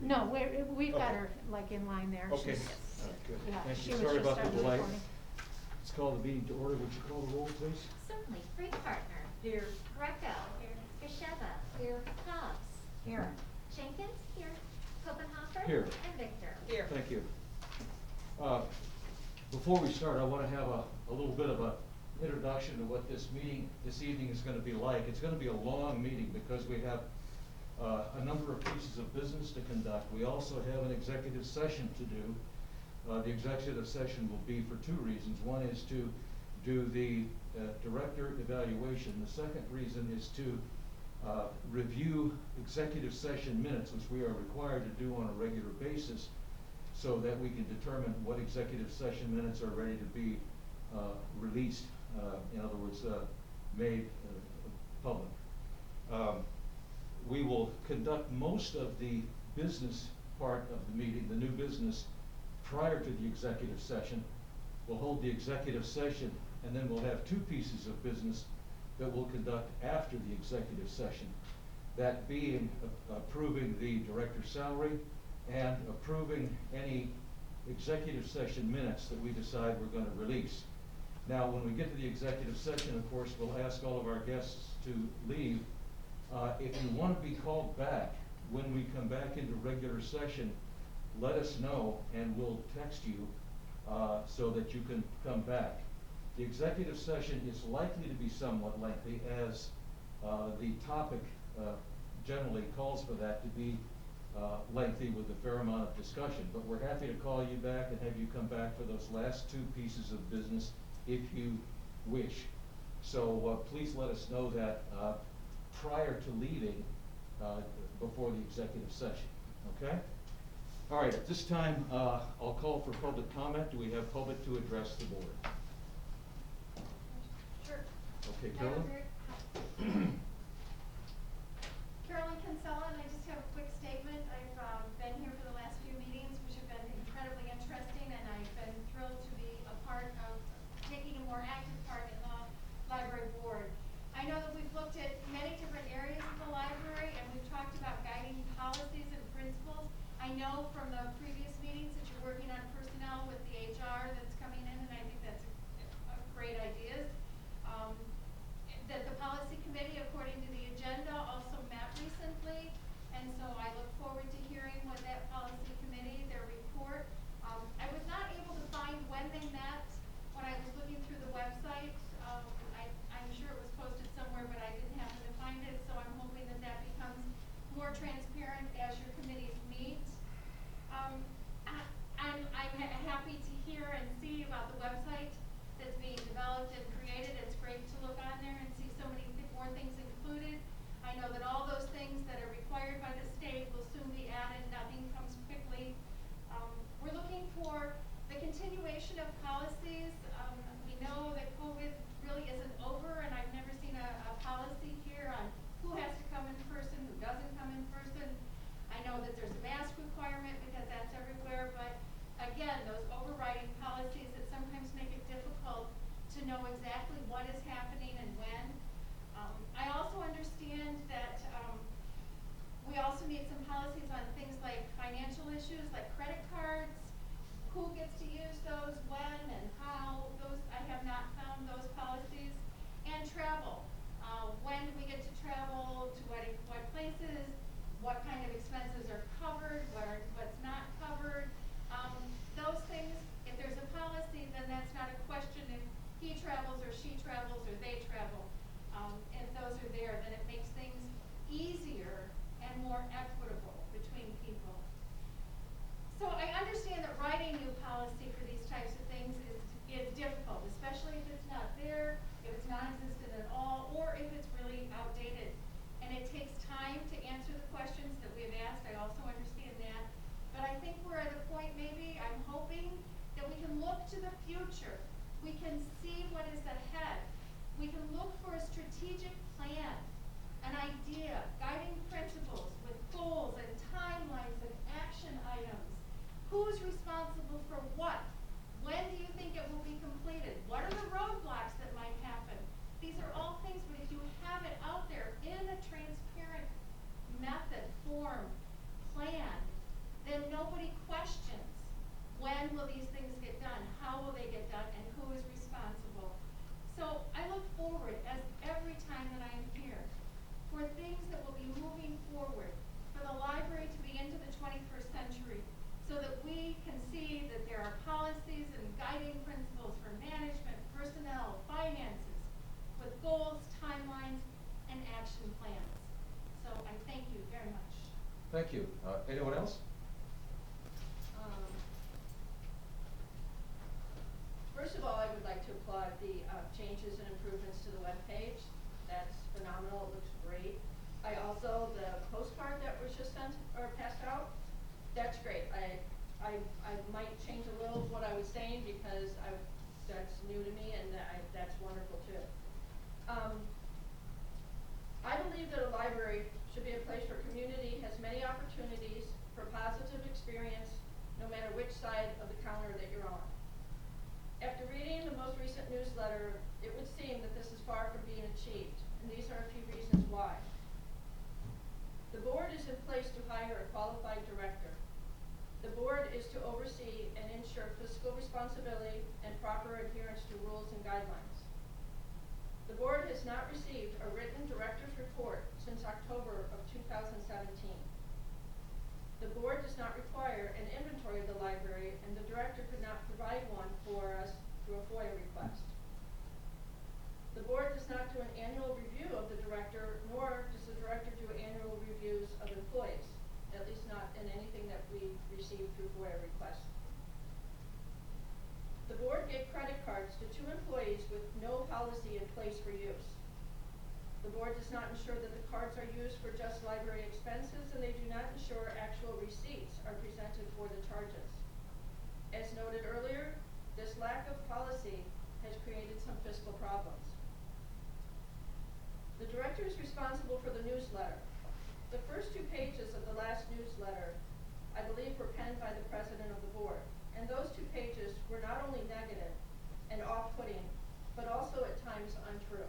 No, we've got Okay. her like in line there. Okay. She's- All right, good. Yeah, Thank she you. was Sorry just about the starting delay. recording. Let's call the meeting to order. Would you call the roll, please? Certainly. Freepartner. Here. Greco. Here. Gasheva. Here. Hobbs. Here. Jenkins. Here. Kopenhofer. Here. And Victor. Here. Thank you. Before we start, I want to have a little bit of a introduction to what this meeting this evening is going to be like. It's going to be a long meeting because we have a number of pieces of business to conduct. We also have an executive session to do. The executive session will be for two reasons. One is to do the director evaluation. The second reason is to review executive session minutes, which we are required to do on a regular basis, so that we can determine what executive session minutes are ready to be released, in other words, made public. We will conduct most of the business part of the meeting, the new business, prior to the executive session. We'll hold the executive session, and then we'll have two pieces of business that we'll conduct after the executive session. That being approving the director's salary and approving any executive session minutes that we decide we're going to release. Now, when we get to the executive session, of course, we'll ask all of our guests to leave. If you want to be called back when we come back into regular session, let us know and we'll text you so that you can come back. The executive session is likely to be somewhat lengthy, as the topic generally calls for that to be lengthy with a fair amount of discussion. But we're happy to call you back and have you come back for those last two pieces of business if you wish. So please let us know that prior to leaving before the executive session, okay? All right, at this time, I'll call for public comment. Do we have public to address the board? Sure. Okay, Carolyn? Carolyn Kinsella, and I just have a quick statement. I've been here for the last few meetings, which have been incredibly interesting, and I've been thrilled to be a part of taking a more active part in the library board. I know that we've looked at many different areas of the library, and we've talked about guiding policies and principles. I know from the previous meetings that you're working on personnel with the HR that's coming in, and I think that's a great ideas. That the policy committee, according to the agenda, also met recently, and so I look forward to hearing what that policy committee, their report. I was not able to find when they met when I was looking through the website. I'm sure it was posted somewhere, but I didn't happen to find it, so I'm hoping that that becomes more transparent as your committees meet. I'm happy to hear and see about the website that's being developed and created. It's great to look on there and see so many more things included. I know that all those things that are required by the state will soon be added. Nothing comes quickly. We're looking for the continuation of policies. We know that COVID really isn't over, and I've never seen a policy here on who has to come in person, who doesn't come in person. I know that there's a mask requirement because that's everywhere, but again, those overriding policies that sometimes make it difficult to know exactly what is happening and when. I also understand that we also need some policies on things like financial issues, like credit cards, who gets to use those, when, and how. Those, I have not found those policies. And travel. When do we get to travel, to what places, what kind of expenses are covered, what's not covered. Those things, if there's a policy, then that's not a question if he travels or she travels or they travel. If those are there, then it makes things easier and more equitable between people. So I understand that writing new policy for these types of things is difficult, especially if it's not there, if it's non-existent at all, or if it's really outdated. And it takes time to answer Thank you. Anyone else? First of all, I would like to applaud the changes and improvements to the webpage. That's phenomenal. It looks great. I also, the postcard that was just sent or passed out, that's great. I might change a little of what I was saying because that's new to me, and that's wonderful too. I believe that a library should be a place where community has many opportunities for positive experience, no matter which side of the counter that you're on. After reading the most recent newsletter, it would seem that this is far from being achieved, and these are a few reasons why. The board is in place to hire a qualified director. The board is to oversee and ensure fiscal responsibility and proper adherence to rules and guidelines. The board has not received a written director's report since October of 2017. The board does not require an inventory of the library, and the director could not provide one for us through a FOIA request. The board does not do an annual review of the director, nor does the director do annual reviews of employees, at least not in anything that we receive through FOIA requests. The board gave credit cards to 2 employees with no policy in place for use. The board does not ensure that the cards are used for just library expenses, and they do not ensure actual receipts are presented for the charges. As noted earlier, this lack of policy has created some fiscal problems. The director is responsible for the newsletter. The first 2 pages of the last newsletter, I believe, were penned by the president of the board, and those 2 pages were not only negative and off-putting, but also at times untrue.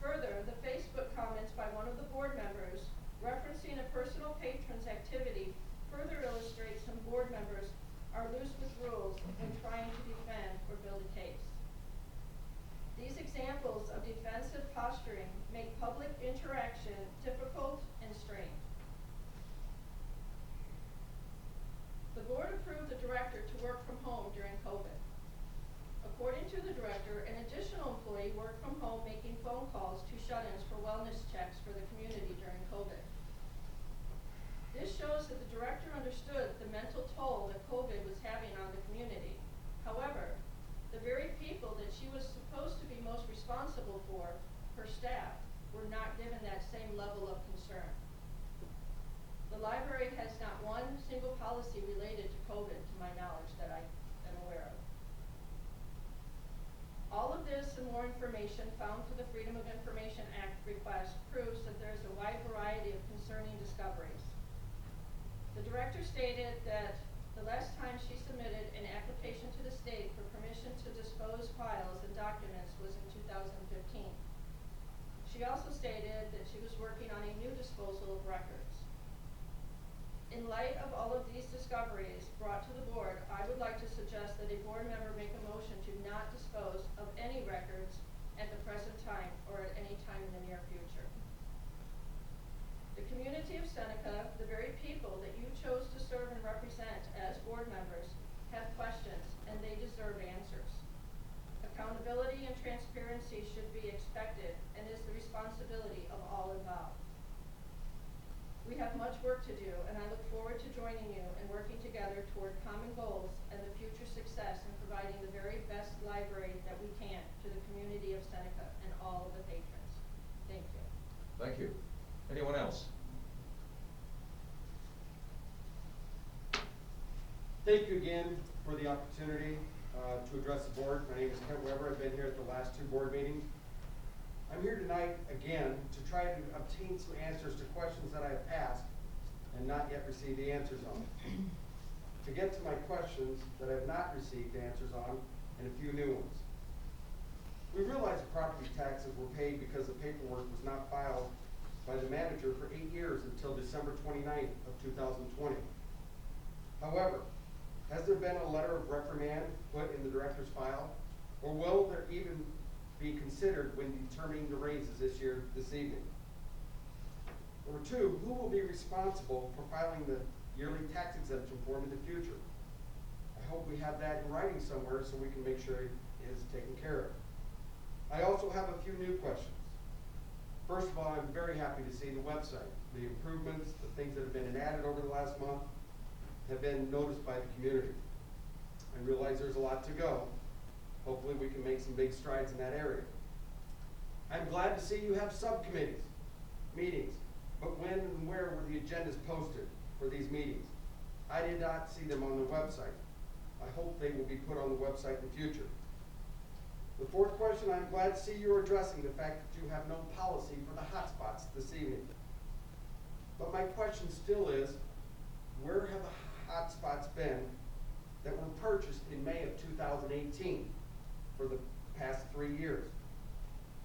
Further, the Facebook comments by one of the board members referencing a personal patron's activity further illustrates some board members are loose with rules when trying to defend or build a case. These examples of defensive posturing make public interaction difficult and strained. The board approved the director to work from home during COVID. According to the director, an additional employee worked from home making phone calls to shut-ins for wellness checks for the community during COVID. This shows that the director understood the mental toll that COVID was having on the community. However, the very people that she was supposed to be most responsible for, her staff, were not given that same level of concern. The library has not one single policy related to COVID, to my knowledge, that I am aware of. All of this and more information found through the Freedom of Information Act request proves that there is a wide variety of concerning discoveries. The director stated that the last time she submitted an application to the state for permission to dispose files and documents was in 2015. She also stated that she was working on a new disposal of records. In light of all of these discoveries brought to the board, I would like to suggest that a board member make a motion to not dispose of any records at the present time or at any time in the near future. The community of Seneca, the very people that you chose to serve and represent as board members, have questions and they deserve answers. Accountability and transparency should be expected and is the responsibility of all involved. We have much work to do, and I look forward to joining you and working together toward common goals and the future success in providing the very best library that we can to the community of Seneca and all of the patrons. Thank you. Thank you. Anyone else? Thank you again for the opportunity to address the board. My name is Kent Weber. I've been here at the last 2 board meetings. I'm here tonight again to try to obtain some answers to questions that I've asked and not yet received the answers on. To get to my questions that I've not received answers on and a few new ones. We realize property taxes were paid because the paperwork was not filed by the manager for 8 years until December 29th of 2020. However, has there been a letter of reprimand put in the director's file, or will there even be considered when determining the raises this evening? Number 2, who will be responsible for filing the yearly tax exemption form in the future? I hope we have that in writing somewhere so we can make sure it is taken care of. I also have a few new questions. First of all, I'm very happy to see the website. The improvements, the things that have been added over the last month have been noticed by the community. I realize there's a lot to go. Hopefully we can make some big strides in that area. I'm glad to see you have subcommittees, meetings, but when and where were the agendas posted for these meetings? I did not see them on the website. I hope they will be put on the website in the future. The fourth question, I'm glad to see you're addressing the fact that you have no policy for the hotspots this evening. But my question still is, where have the hotspots been that were purchased in May of 2018 for the past 3 years?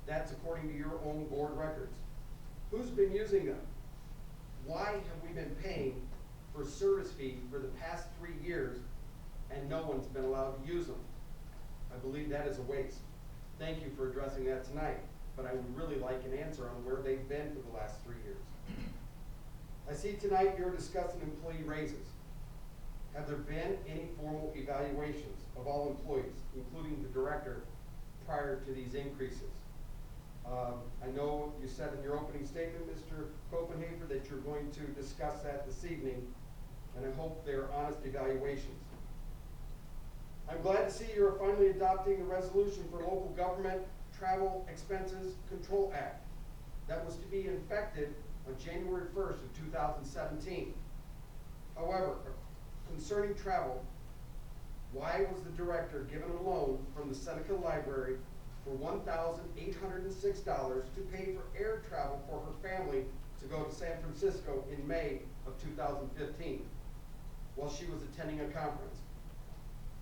That's according to your own board records. Who's been using them? Why have we been paying for service fee for the past 3 years and no one's been allowed to use them? I believe that is a waste. Thank you for addressing that tonight, but I would really like an answer on where they've been for the last 3 years. I see tonight you're discussing employee raises. Have there been any formal evaluations of all employees, including the director, prior to these increases? I know you said in your opening statement, Mr. Copenhaver, that you're going to discuss that this evening, and I hope they're honest evaluations. I'm glad to see you're finally adopting the resolution for Local Government Travel Expenses Control Act. That was to be effective on January 1st of 2017. However, concerning travel, why was the director given a loan from the Seneca Library for $1,806 to pay for air travel for her family to go to San Francisco in May of 2015 while she was attending a conference,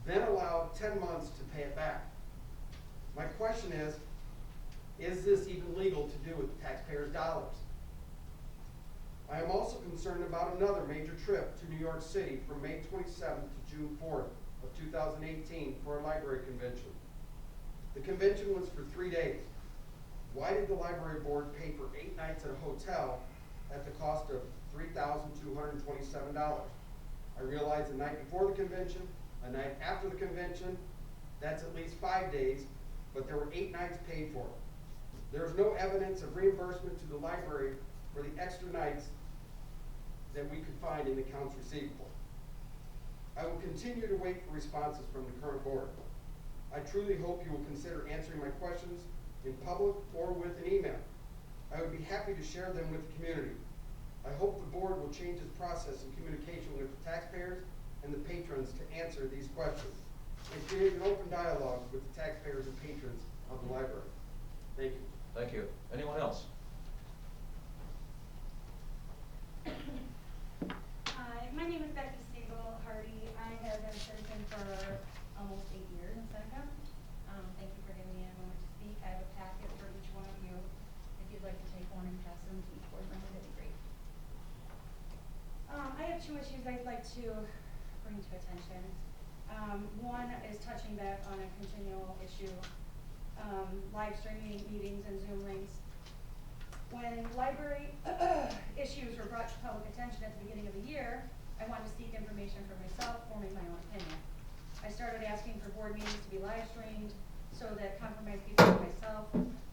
then allowed 10 months to pay it back? My question is this even legal to do with taxpayers' dollars? I am also concerned about another major trip to New York City from May 27th to June 4th of 2018 for a library convention. The convention was for 3 days. Why did the library board pay for 8 nights at a hotel at the cost of $3,227? I realize the night before the convention, a night after the convention, that's at least 5 days, but there were 8 nights paid for. There is no evidence of reimbursement to the library for the extra nights that we could find in accounts receivable. I will continue to wait for responses from the current board. I truly hope you will consider answering my questions in public or with an email. I would be happy to share them with the community. I hope the board will change its process in communication with the taxpayers and the patrons to answer these questions and create an open dialogue with the taxpayers and patrons of the library. Thank you. Thank you. Anyone else? Hi, my name is Becky Siegel Hardy. I have been a citizen for almost 8 years in Seneca. Thank you for giving me a moment to speak. I have a packet for each one of you. If you'd like to take one and pass them to each board member, that'd be great. I have 2 issues I'd like to bring to attention. One is touching back on a continual issue, live streaming meetings and Zoom links. When library issues were brought to public attention at the beginning of the year, I wanted to seek information for myself, forming my own opinion. I started asking for board meetings to be live streamed so that compromised people like myself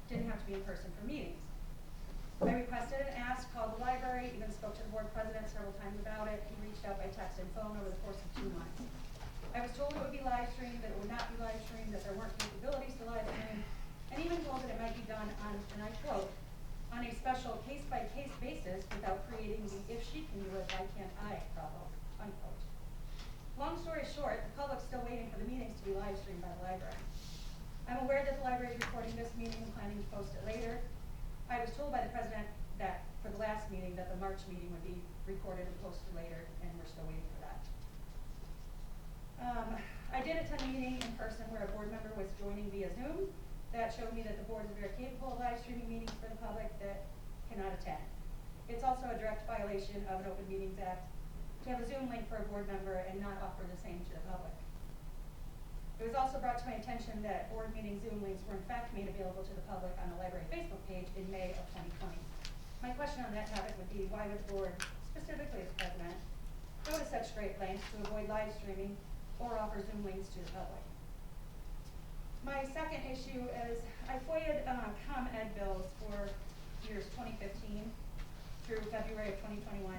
didn't have to be in person for meetings. I requested and asked, called the library, even spoke to the board president several times about it. He reached out by text and phone over the course of 2 months. I was told it would be live streamed, that it would not be live streamed, that there weren't capabilities to live stream, and even told that it might be done on, and I quote, on a special case-by-case basis without creating the if she can do it, why can't I problem, unquote. Long story short, the public's still waiting for the meetings to be live streamed by the library. I'm aware that the library is recording this meeting and planning to post it later. I was told by the president that for the last meeting that the March meeting would be recorded and posted later, and we're still waiting for that. I did attend a meeting in person where a board member was joining via Zoom. That showed me that the board is very capable of live streaming meetings for the public that cannot attend. It's also a direct violation of an Open Meetings Act to have a Zoom link for a board member and not offer the same to the public. It was also brought to my attention that board meeting Zoom links were in fact made available to the public on the library Facebook page in May of 2020. My question on that topic would be, why would the board, specifically as president, go to such great lengths to avoid live streaming or offer Zoom links to the public? My second issue is I FOIA'd ComEd bills for years 2015 through February of 2021.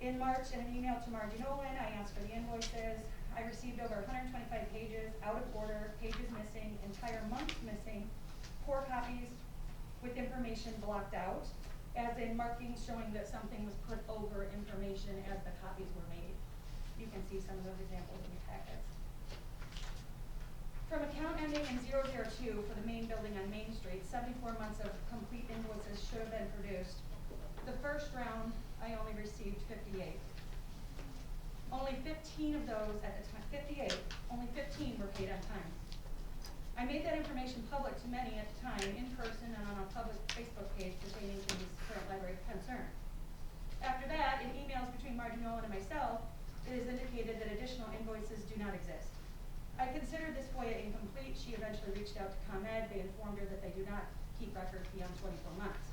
In March, in an email to Margie Nolan, I asked for the invoices. I received over 125 pages, out of order, pages missing, entire months missing, 4 copies with information blocked out, as in markings showing that something was put over information as the copies were made. You can see some of those examples in your packets. From account ending in 002 for the main building on Main Street, 74 months of complete invoices should have been produced. The first round, I only received 58. Only 15 of those at the time, 58, only 15 were paid on time. I made that information public to many at the time, in person and on a public Facebook page pertaining to this current library concern. After that, in emails between Margie Nolan and myself, it is indicated that additional invoices do not exist. I considered this FOIA incomplete. She eventually reached out to ComEd. They informed her that they do not keep records beyond 24 months.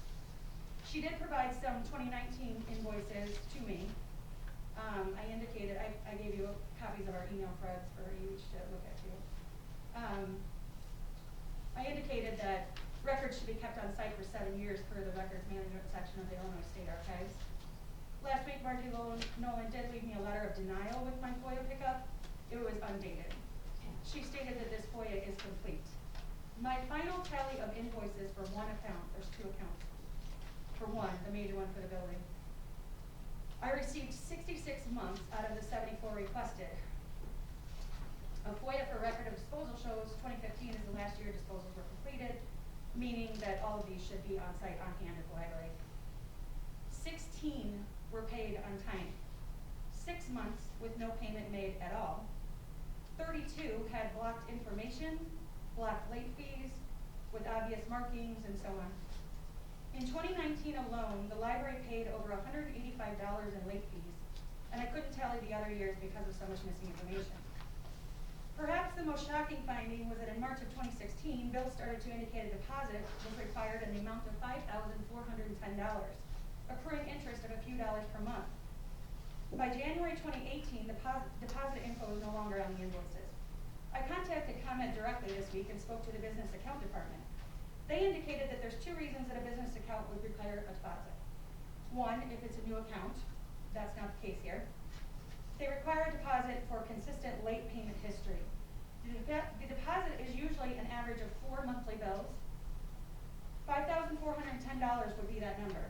She did provide some 2019 invoices to me. I indicated, I gave you copies of our email threads for you each to look at too. I indicated that records should be kept on site for 7 years per the records management section of the Illinois State Archives. Last week, Margie Nolan did leave me a letter of denial with my FOIA pickup. It was undated. She stated that this FOIA is complete. My final tally of invoices for one account, there's 2 accounts. For one, the major one for the building. I received 66 months out of the 74 requested. A FOIA for record of disposal shows 2015 is the last year disposals were completed, meaning that all of these should be on site, on hand at the library. 16 were paid on time. 6 months with no payment made at all. 32 had blocked information, blocked late fees, with obvious markings, and so on. In 2019 alone, the library paid over $185 in late fees, and I couldn't tally the other years because of so much missing information. Perhaps the most shocking finding was that in March of 2016, bills started to indicate a deposit was required in the amount of $5,410, accruing interest of a few dollars per month. By January 2018, the deposit info was no longer on the invoices. I contacted ComEd directly this week and spoke to the business account department. They indicated that there's 2 reasons that a business account would require a deposit. One, if it's a new account. That's not the case here. They require a deposit for consistent late payment history. The deposit is usually an average of 4 monthly bills. $5,410 would be that number.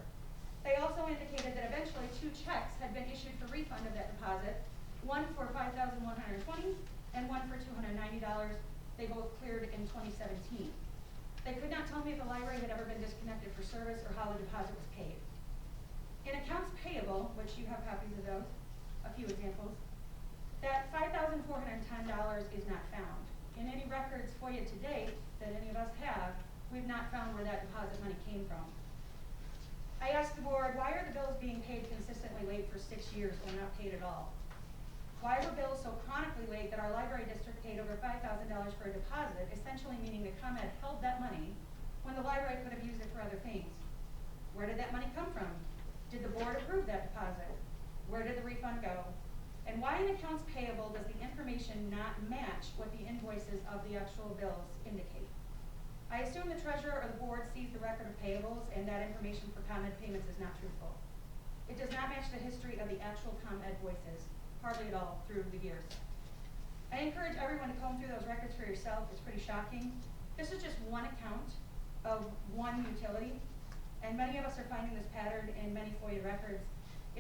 They also indicated that eventually 2 checks had been issued for refund of that deposit, one for $5,120 and one for $290. They both cleared in 2017. They could not tell me if the library had ever been disconnected for service or how the deposit was paid. In accounts payable, which you have copies of those, a few examples, that $5,410 is not found. In any records FOIA to date that any of us have, we've not found where that deposit money came from. I asked the board, why are the bills being paid consistently late for 6 years or not paid at all? Why were bills so chronically late that our library district paid over $5,000 for a deposit, essentially meaning that ComEd held that money when the library could have used it for other things? Where did that money come from? Did the board approve that deposit? Where did the refund go? And why in accounts payable does the information not match what the invoices of the actual bills indicate? I assume the treasurer or the board sees the record of payables and that information for ComEd payments is not truthful. It does not match the history of the actual ComEd voices, hardly at all through the years. I encourage everyone to comb through those records for yourself. It's pretty shocking. This is just one account of one utility, and many of us are finding this pattern in many FOIA records.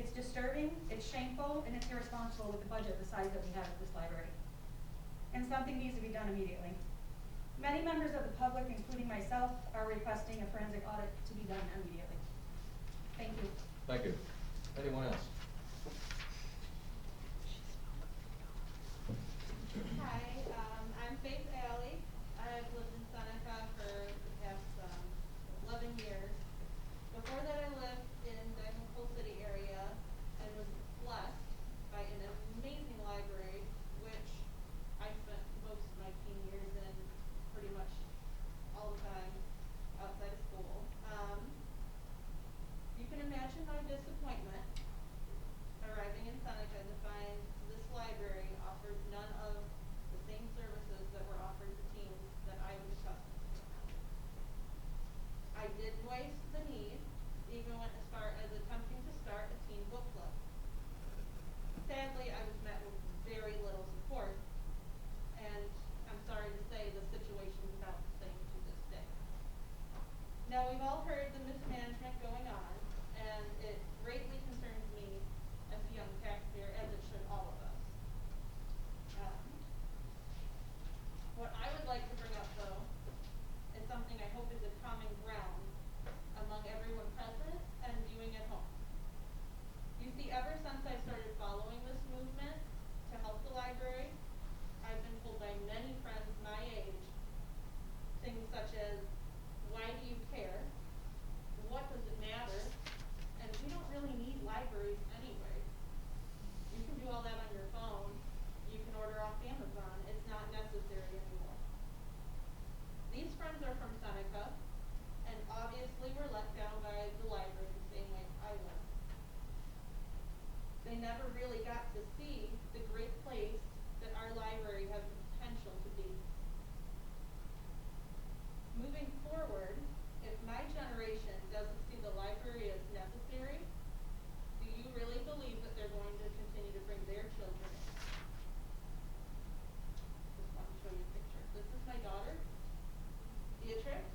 It's disturbing, it's shameful, and it's irresponsible with the budget the size that we have at this library. And something needs to be done immediately. Many members of the public, including myself, are requesting a forensic audit to be done immediately. Thank you. Thank you. Anyone else? Hi, I'm Faith Alley. I've lived in Seneca for the past 11 years. Before that, I lived in the Coal City area and was blessed by an amazing library, which I spent most of my teen years in pretty much all the time outside of school. You can imagine my disappointment arriving in Seneca to find this library offered none of the same services that were offered to teens that I was accustomed to. I I did voice the need, even went as far as attempting to start a teen book club. Sadly, I was met with very little support, and I'm sorry to say the situation is about the same to this day. Now, we've all heard the mismanagement going on, and it greatly concerns me as a young taxpayer, as it should all of us. What I would like to bring up, though, is something I hope is a common ground among everyone present and viewing at home. You see, ever since I started following this movement to help the library, I've been told by many friends my age things such as, why do you care? What does it matter? And we don't really need libraries anyway. You can do all that on your phone. You can order off Amazon. It's not necessary anymore. These friends are from Seneca, and obviously were let down by the library the same way I was. They never really got to see the great place that our library has the potential to be. Moving forward, if my generation doesn't see the library as necessary, do you really believe that they're going to continue to bring their children in? Just want to show you a picture. This is my daughter, Beatrix.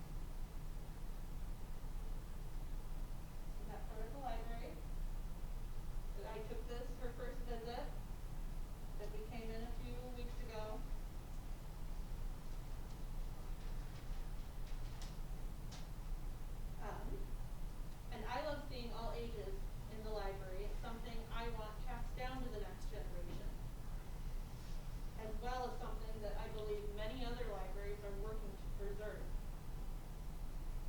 Is that part of the library? I took this her first visit that we came in a few weeks ago. And I love seeing all ages in the library. It's something I want passed down to the next generation, as well as something that I believe many other libraries are working to preserve.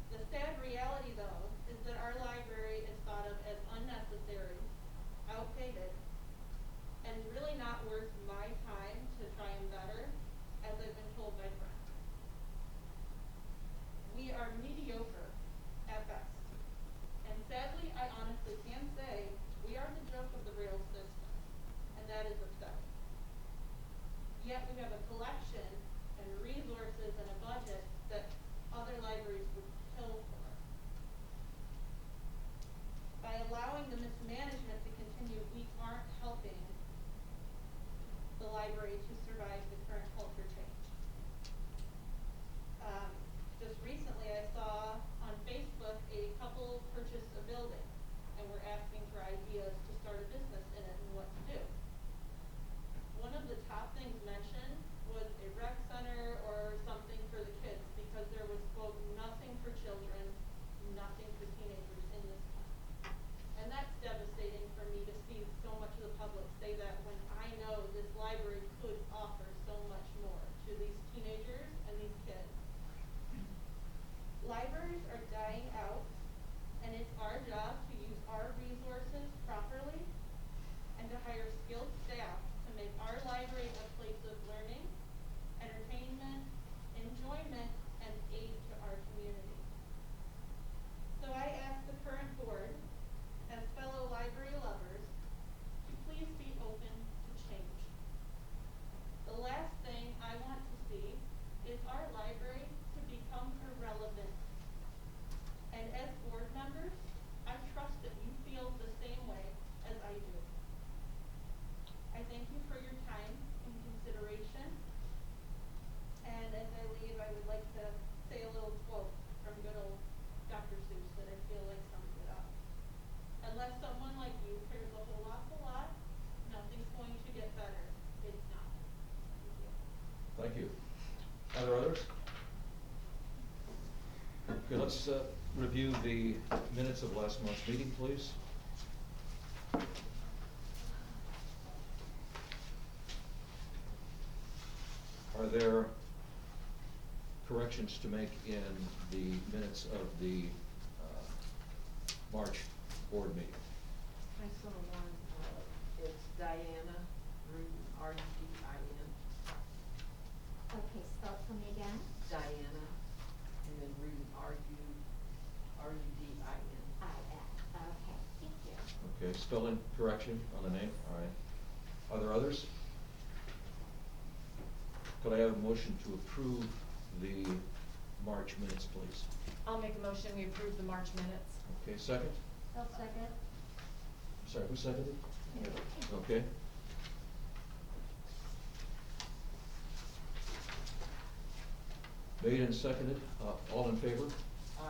The sad reality, though, is that our library is thought of as unnecessary, outdated, and really not worth my time to try and better, as I've been told by friends. We are mediocre at best. And sadly, I honestly can say we are the joke of the rail system, and that is upsetting. Yet we have a collection and resources and a budget that other libraries would kill for. By allowing the mismanagement to continue, we aren't helping the library to survive the current culture change. Just recently I saw on Facebook a couple purchased a building and were asking for ideas to start a business in it and what to do. One of the top things mentioned was a rec center or something for the kids, because there was, quote, nothing for children, nothing for teenagers in this town. And that's devastating for me to see so much of the public say that, when I know this library could offer so much more to these teenagers and these kids. Libraries are dying out, and it's our job to use our resources properly and to hire skilled staff to make our library a place of learning, entertainment, enjoyment, and aid to our community. So I ask the current board, as fellow library lovers, to please be open to change. The last thing I want to see is our library to become irrelevant. And as board members, I trust that you feel the same way as I do. I thank you for your time and consideration. And as I leave, I would like to say a little quote from good old Dr. Seuss that I feel like sums it up. Unless someone like you cares a whole awful lot, nothing's going to get better. It's not. Thank you. Thank you. Are there others? Okay, let's review the minutes of last month's meeting, please. Are there corrections to make in the minutes of the March board meeting? I saw one, it's Diana, R-U-D-I-N, Okay, spell for me again. Diana, and then R-U-D-I-N. I-N, okay, thank you. Okay, spelling correction on the name, all right. Are there others? Could I have a motion to approve the March minutes, please? I'll make a motion, we approve the March minutes. Okay, second? I'll second. Sorry, who seconded? Okay. Made and seconded, all in favor? Aye.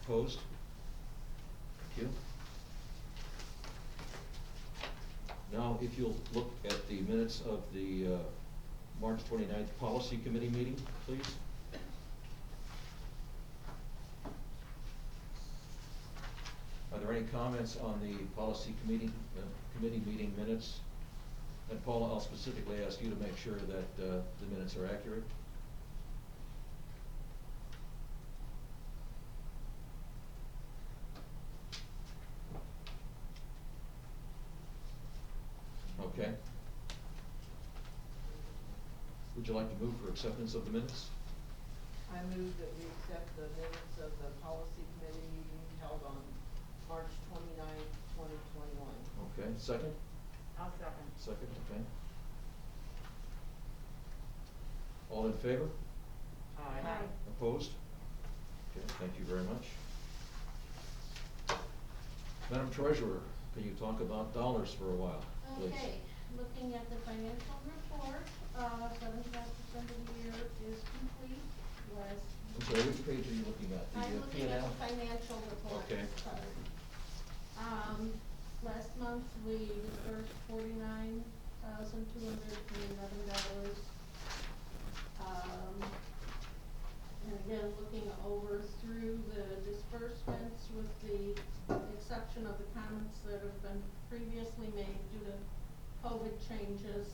Opposed? Thank you. Now, if you'll look at the minutes of the March 29th Policy Committee meeting, please. Are there any comments on the Policy Committee meeting minutes? And Paula, I'll specifically ask you to make sure that the minutes are accurate. Okay. Would you like to move for acceptance of the minutes? I move that we accept the minutes of the policy committee meeting held on March 29th, 2021. Okay, second? I'll second. Second, okay. All in favor? Aye. Opposed? Okay, thank you very much. Madam Treasurer, can you talk about dollars for a while, please? Okay, looking at the financial report, 75% of the year is complete. I'm sorry, which page are you looking at? I'm The looking P&L? at the financial report. Okay. Sorry. Last month, we dispersed $49,211. And again, looking over through the disbursements with the exception of the comments that have been previously made due to COVID changes,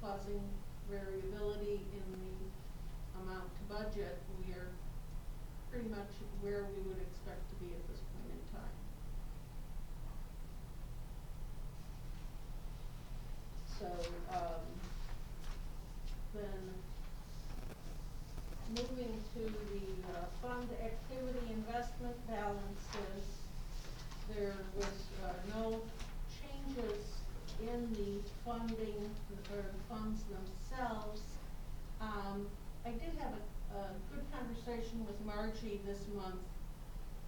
causing variability in the amount to budget, we are pretty much where we would expect to be at this point in time. So, then moving to the fund activity investment balances, there was no changes in the funding or funds themselves. I did have a good conversation with Margie this month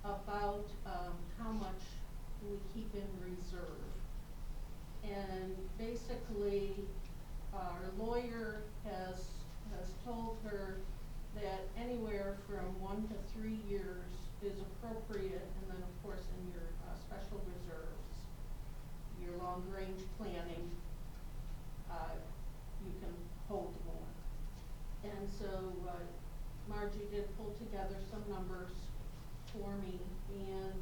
about how much we keep in reserve. And basically, our lawyer has told her that anywhere from 1 to 3 years is appropriate, and then of course in your special reserves, your long-range planning, you can hold more. And so Margie did pull together some numbers for me, and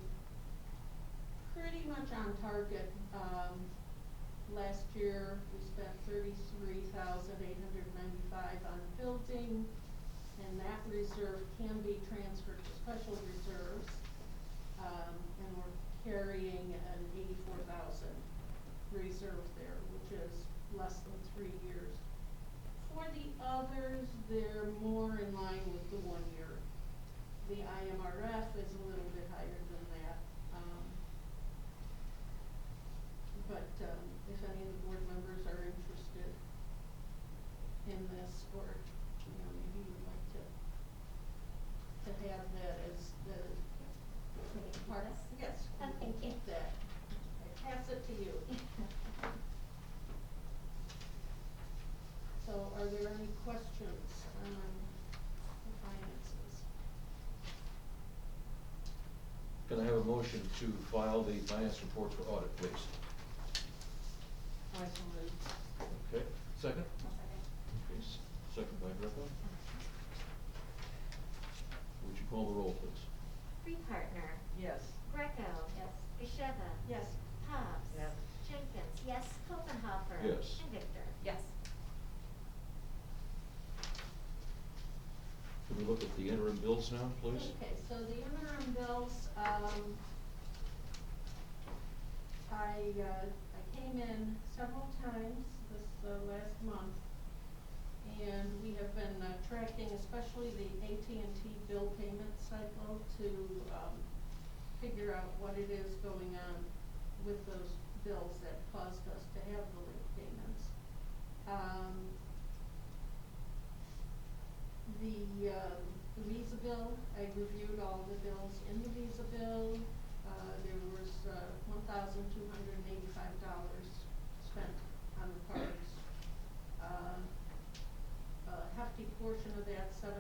pretty much on target. Last year, we spent $33,895 on building, and that reserve can be transferred to special reserves. And we're carrying an $84,000 reserve there, which is less than 3 years. For the others, they're more in line with the 1 year. The IMRF is a little bit higher than that. But if any of the board members are interested in this, or, maybe you'd like to have that as the part of, yes, we can Thank you. keep that. I pass it to you. So are there any questions on the finances? Can I have a motion to file the finance report for audit, please? I so move. Okay, second? I'll second. Okay, second by Greta. Would you call the roll, please? Freepartner. Yes. Greco. Yes. Gasheva. Yes. Hobbs. Yes. Jenkins, yes. Koppenhofer. Yes. And Victor. Yes. Can we look at the interim bills now, please? Okay, so the interim bills, I came in several times this last month, and we have been tracking especially the AT&T bill payment cycle to figure out what it is going on with those bills that caused us to have the late payments. The the visa bill. I reviewed all the bills in the visa bill. There was $1,285 spent on the cards. A hefty portion of that, $700,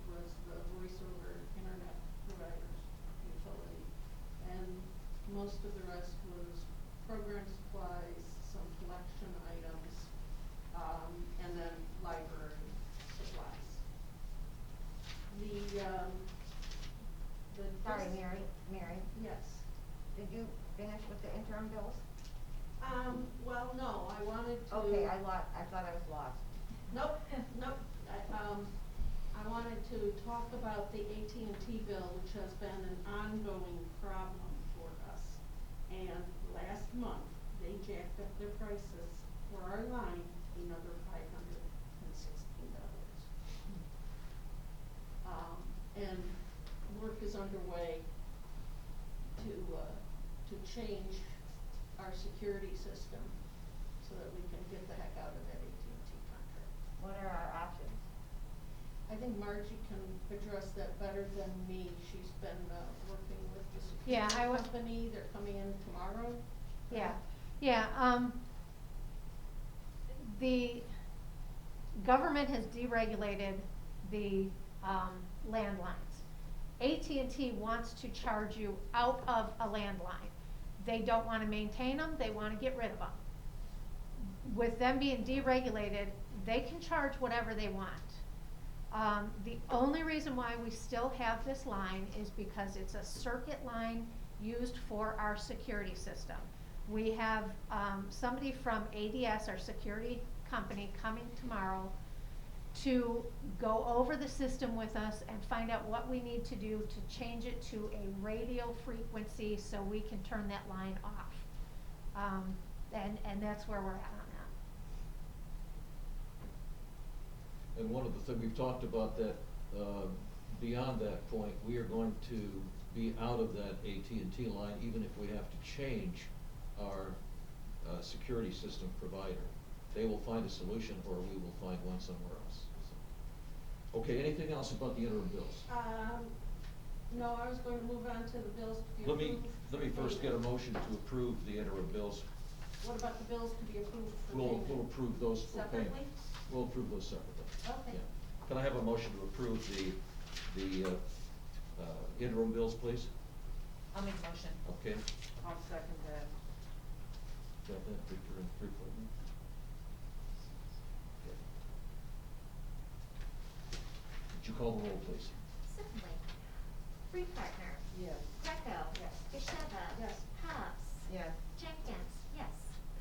was the voice over internet providers utility. And most of the rest was program supplies, some collection items, and then library supplies. Sorry, Mary, Yes. did you finish with the interim bills? Well, no, I wanted to. Okay, I thought I was lost. Nope, nope. I wanted to talk about the AT&T bill, which has been an ongoing problem for us. And last month, they jacked up their prices for our line another $516. And work is underway to change our security system so that we can get the heck out of that AT&T contract. What are our options? I think Margie can address that better than me. She's been working with the Yeah, security company. They're coming in tomorrow. The government has deregulated the landlines. AT&T wants to charge you out of a landline. They don't want to maintain them, they want to get rid of them. With them being deregulated, they can charge whatever they want. The only reason why we still have this line is because it's a circuit line used for our security system. We have somebody from ADS, our security company, coming tomorrow to go over the system with us and find out what we need to do to change it to a radio frequency so we can turn that line off. And that's where we're at on that. And one of the things, we've talked about that, beyond that point, we are going to be out of that AT&T line even if we have to change our security system provider. They will find a solution or we will find one somewhere else. So. Okay, anything else about the interim bills? No, I was going to move on to the bills to be approved. Let me first get a motion to approve the interim bills. What about the bills to be approved for We'll payment? approve those for payment. Separately? We'll approve those separately. Okay. Yeah. Can I have a motion to approve the interim bills, please? I'll make a motion. Okay, I'll second that. got that, Victor and Freeland? Okay. Would you call the roll, please? Certainly. Freepartner. Yes. Greco. Yes. Gasheva. Yes. Hobbs. Yes. Jenkins. Yes.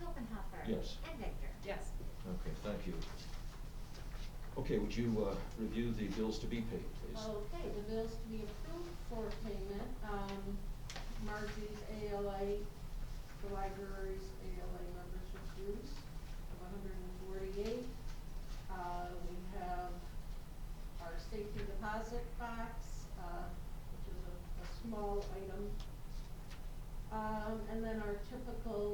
Koppenhofer. Yes. And Victor. Yes. Okay, thank you. Okay, would you review the bills to be paid, please? Okay, the bills to be approved for payment, Margie's ALA, the library's ALA membership dues of $148. We have our safety deposit box, which is a small item. And then our typical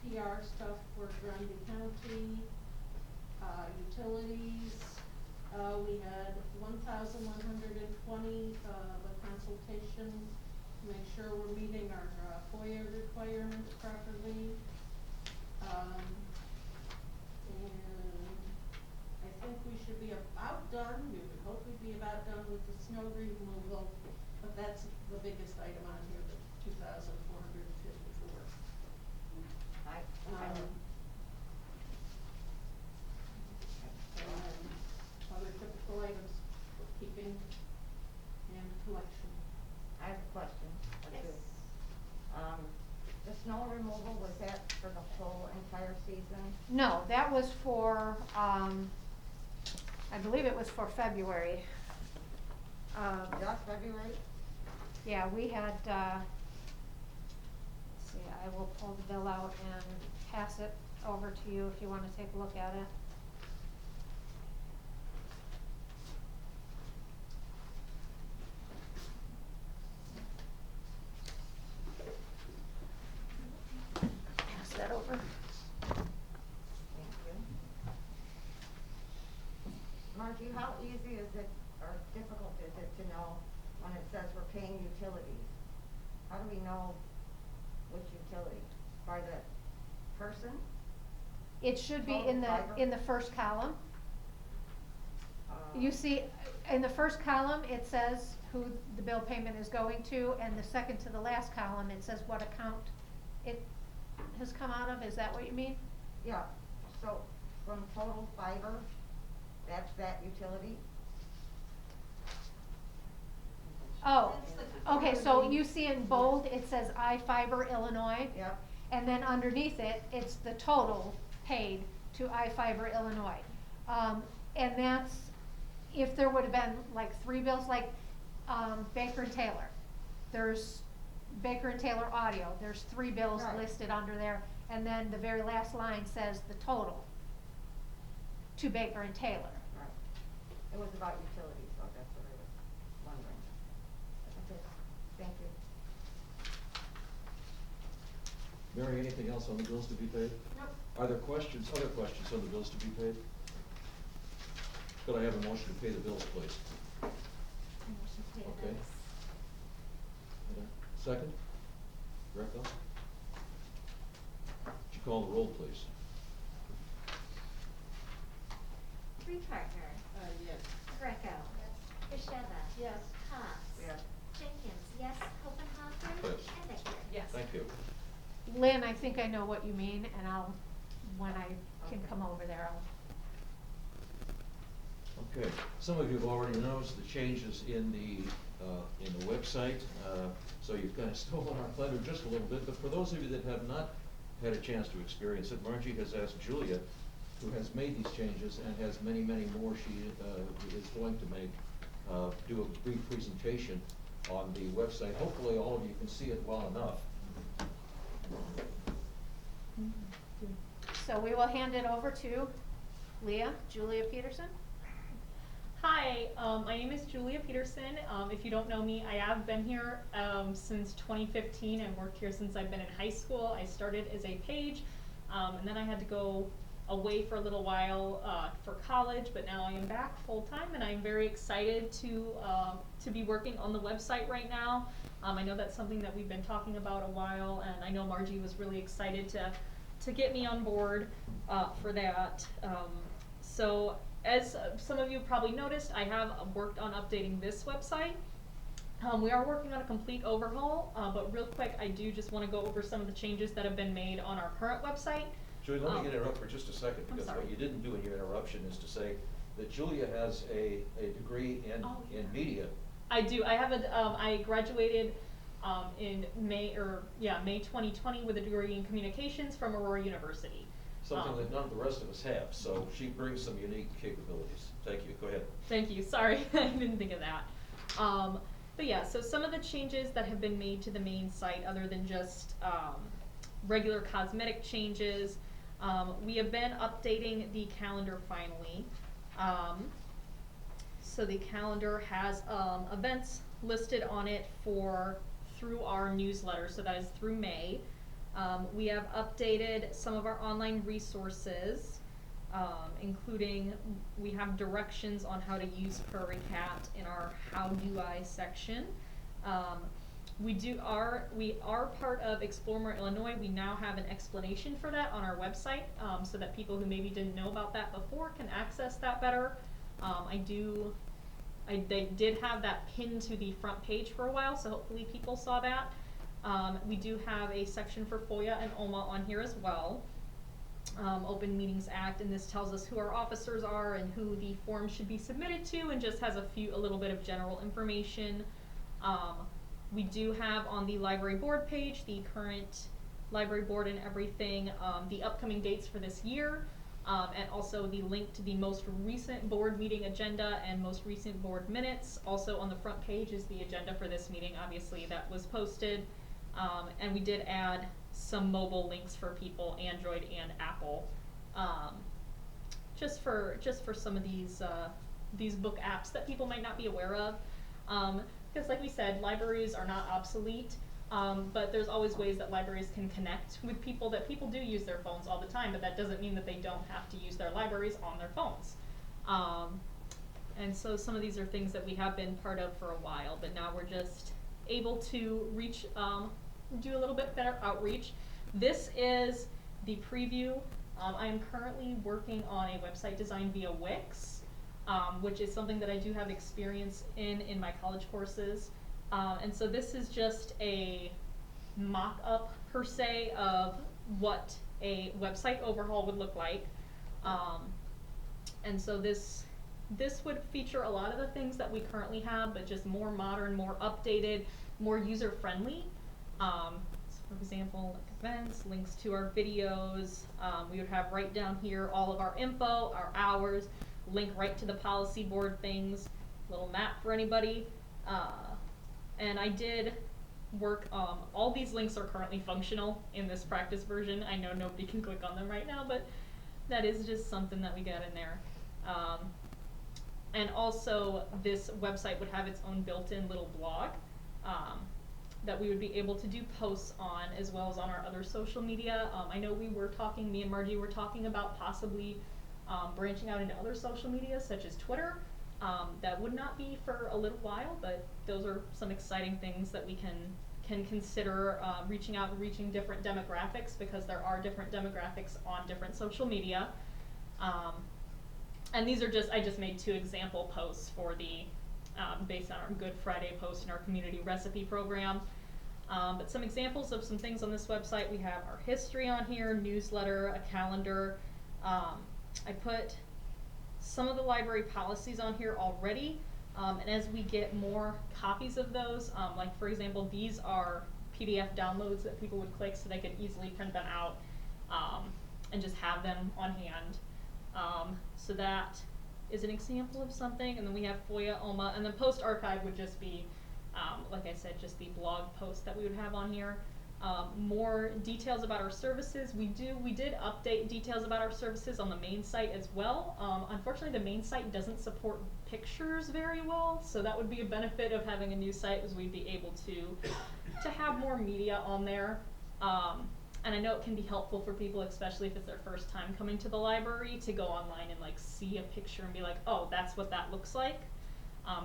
PR stuff for Grundy County. Utilities, we had 1,120 of a consultation to make sure we're meeting our FOIA requirements properly. And I think we should be about done, we would hope we'd be about done with the snow removal, but that's the biggest item on here, the 2,454. Other typical items, bookkeeping and collection. I have a question. Yes. The snow removal, was that for the whole entire season? No, that was for, I believe it was for February. Just February? Yeah, we had, let's see, I will pull the bill out and pass it over to you if you wanna take a look at it. Pass that over. Thank you. Margie, how how easy is it, or difficult is it to know when it says we're paying utilities? How do we know which utility? By the person? It should be Total in fiber? the first column. Uh, You see, in the first column, it says who the bill payment is going to, and the second to the last column, it says what account it has come out of. Is that what you mean? Yeah, so from total fiber, that's that utility? Oh, That's the okay, so you see in bold, it says iFiber Illinois. Yep. And then underneath it, it's the total paid to iFiber Illinois. And that's, if there would have been like 3 bills, like, Baker and Taylor. There's Baker and Taylor Audio, there's 3 bills Right. listed under there, and then the very last line says the total to Baker and Taylor. Right. It was about utilities, so that's what I was wondering. Okay, thank you. Mary, anything else on the bills to be paid? Nope. Are there questions, other questions on the bills to be paid? Could I have a motion to pay the bills, please? Motion to pay the Okay. bills. Second? Greco? Would you call the roll, please? Parker. Yes. Greco. Kasheba. Yes. Haas. Yes. Jenkins, yes. Hopenhofer. Yes. And Vickers. Yes. Thank you. Lynn, I think I know what you mean, and when I can Okay. come over there, Okay, some of you have already noticed the changes in the website, so you've kind of stolen our thunder just a little bit, but for those of you that have not had a chance to experience it, Margie has asked Julia, who has made these changes and has many, many more she is going to make, do a brief presentation on the website. Hopefully all of you can see it well enough. so we will hand it over to Julia Peterson. Hi, my name is Julia Peterson. If you don't know me, I have been here since 2015 and worked here since I've been in high school. I started as a page, and then I had to go away for a little while for college, but now I am back full-time, and I'm very excited to be working on the website right now. I know that's something that we've been talking about a while, and I know Margie was really excited to get me on board for that. So as some of you probably noticed, I have worked on updating this website. We are working on a complete overhaul, but real quick, I do just want to go over some of the changes that have been made on our current website. Julie, let me interrupt for just a second, I'm because sorry. what you didn't do in your interruption is to say that Julia has a degree in, Oh, yeah. in media. I do. I have I graduated in May 2020 with a degree in communications from Aurora University. Something that none of the rest of us have, so she brings some unique capabilities. Thank you, go ahead. Thank you. Sorry, I didn't think of that. But yeah, so some of the changes that have been made to the main site, other than just regular cosmetic changes, we have been updating the calendar finally. So the calendar has events listed on it through our newsletter, so that is through May. We have updated some of our online resources, including we have directions on how to use Prairie Cat in our How Do I section. We are part of Explore More Illinois. We now have an explanation for that on our website, so that people who maybe didn't know about that before can access that better. They did have that pinned to the front page for a while, so hopefully people saw that. We do have a section for FOIA and OMA on here as well. Open Meetings Act, and this tells us who our officers are and who the form should be submitted to, and just has a little bit of general information. We do have on the library board page the current library board and everything, the upcoming dates for this year, and also the link to the most recent board meeting agenda and most recent board minutes. Also on the front page is the agenda for this meeting, obviously, that was posted. And we did add some mobile links for people, Android and Apple, just for some of these book apps that people might not be aware of. Because like we said, libraries are not obsolete, but there's always ways that libraries can connect with people, that people do use their phones all the time, but that doesn't mean that they don't have to use their libraries on their phones. And so some of these are things that we have been part of for a while, but now we're just able to reach, do a little bit better outreach. This is the preview. I am currently working on a website design via Wix, which is something that I do have experience in my college courses. And so this is just a mock-up per se of what a website overhaul would look like. And so this would feature a lot of the things that we currently have, but just more modern, more updated, more user-friendly. So for example, like events, links to our videos. We would have right down here all of our info, our hours, link right to the policy board things, little map for anybody. And I did work, all these links are currently functional in this practice version. I know nobody can click on them right now, but that is just something that we got in there. And also this website would have its own built-in little blog that we would be able to do posts on, as well as on our other social media. I know we were talking, me and Margie were talking about possibly branching out into other social media such as Twitter. That would not be for a little while, but those are some exciting things that we can consider reaching out and reaching different demographics, because there are different demographics on different social media. And these are I just made 2 example posts for the, based on our Good Friday post in our community recipe program. But some examples of some things on this website: we have our history on here, newsletter, a calendar. I put some of the library policies on here already, and as we get more copies of those, like for example, these are PDF downloads that people would click so they could easily print them out and just have them on hand. So that is an example of something. And then we have FOIA, OMA, and then Post Archive would just be, like I said, just the blog post that we would have on here. More details about our services. We did update details about our services on the main site as well. Unfortunately, the main site doesn't support pictures very well, so that would be a benefit of having a new site, is we'd be able to have more media on there. And I know it can be helpful for people, especially if it's their first time coming to the library, to go online and like see a picture and be like, oh, that's what that looks like.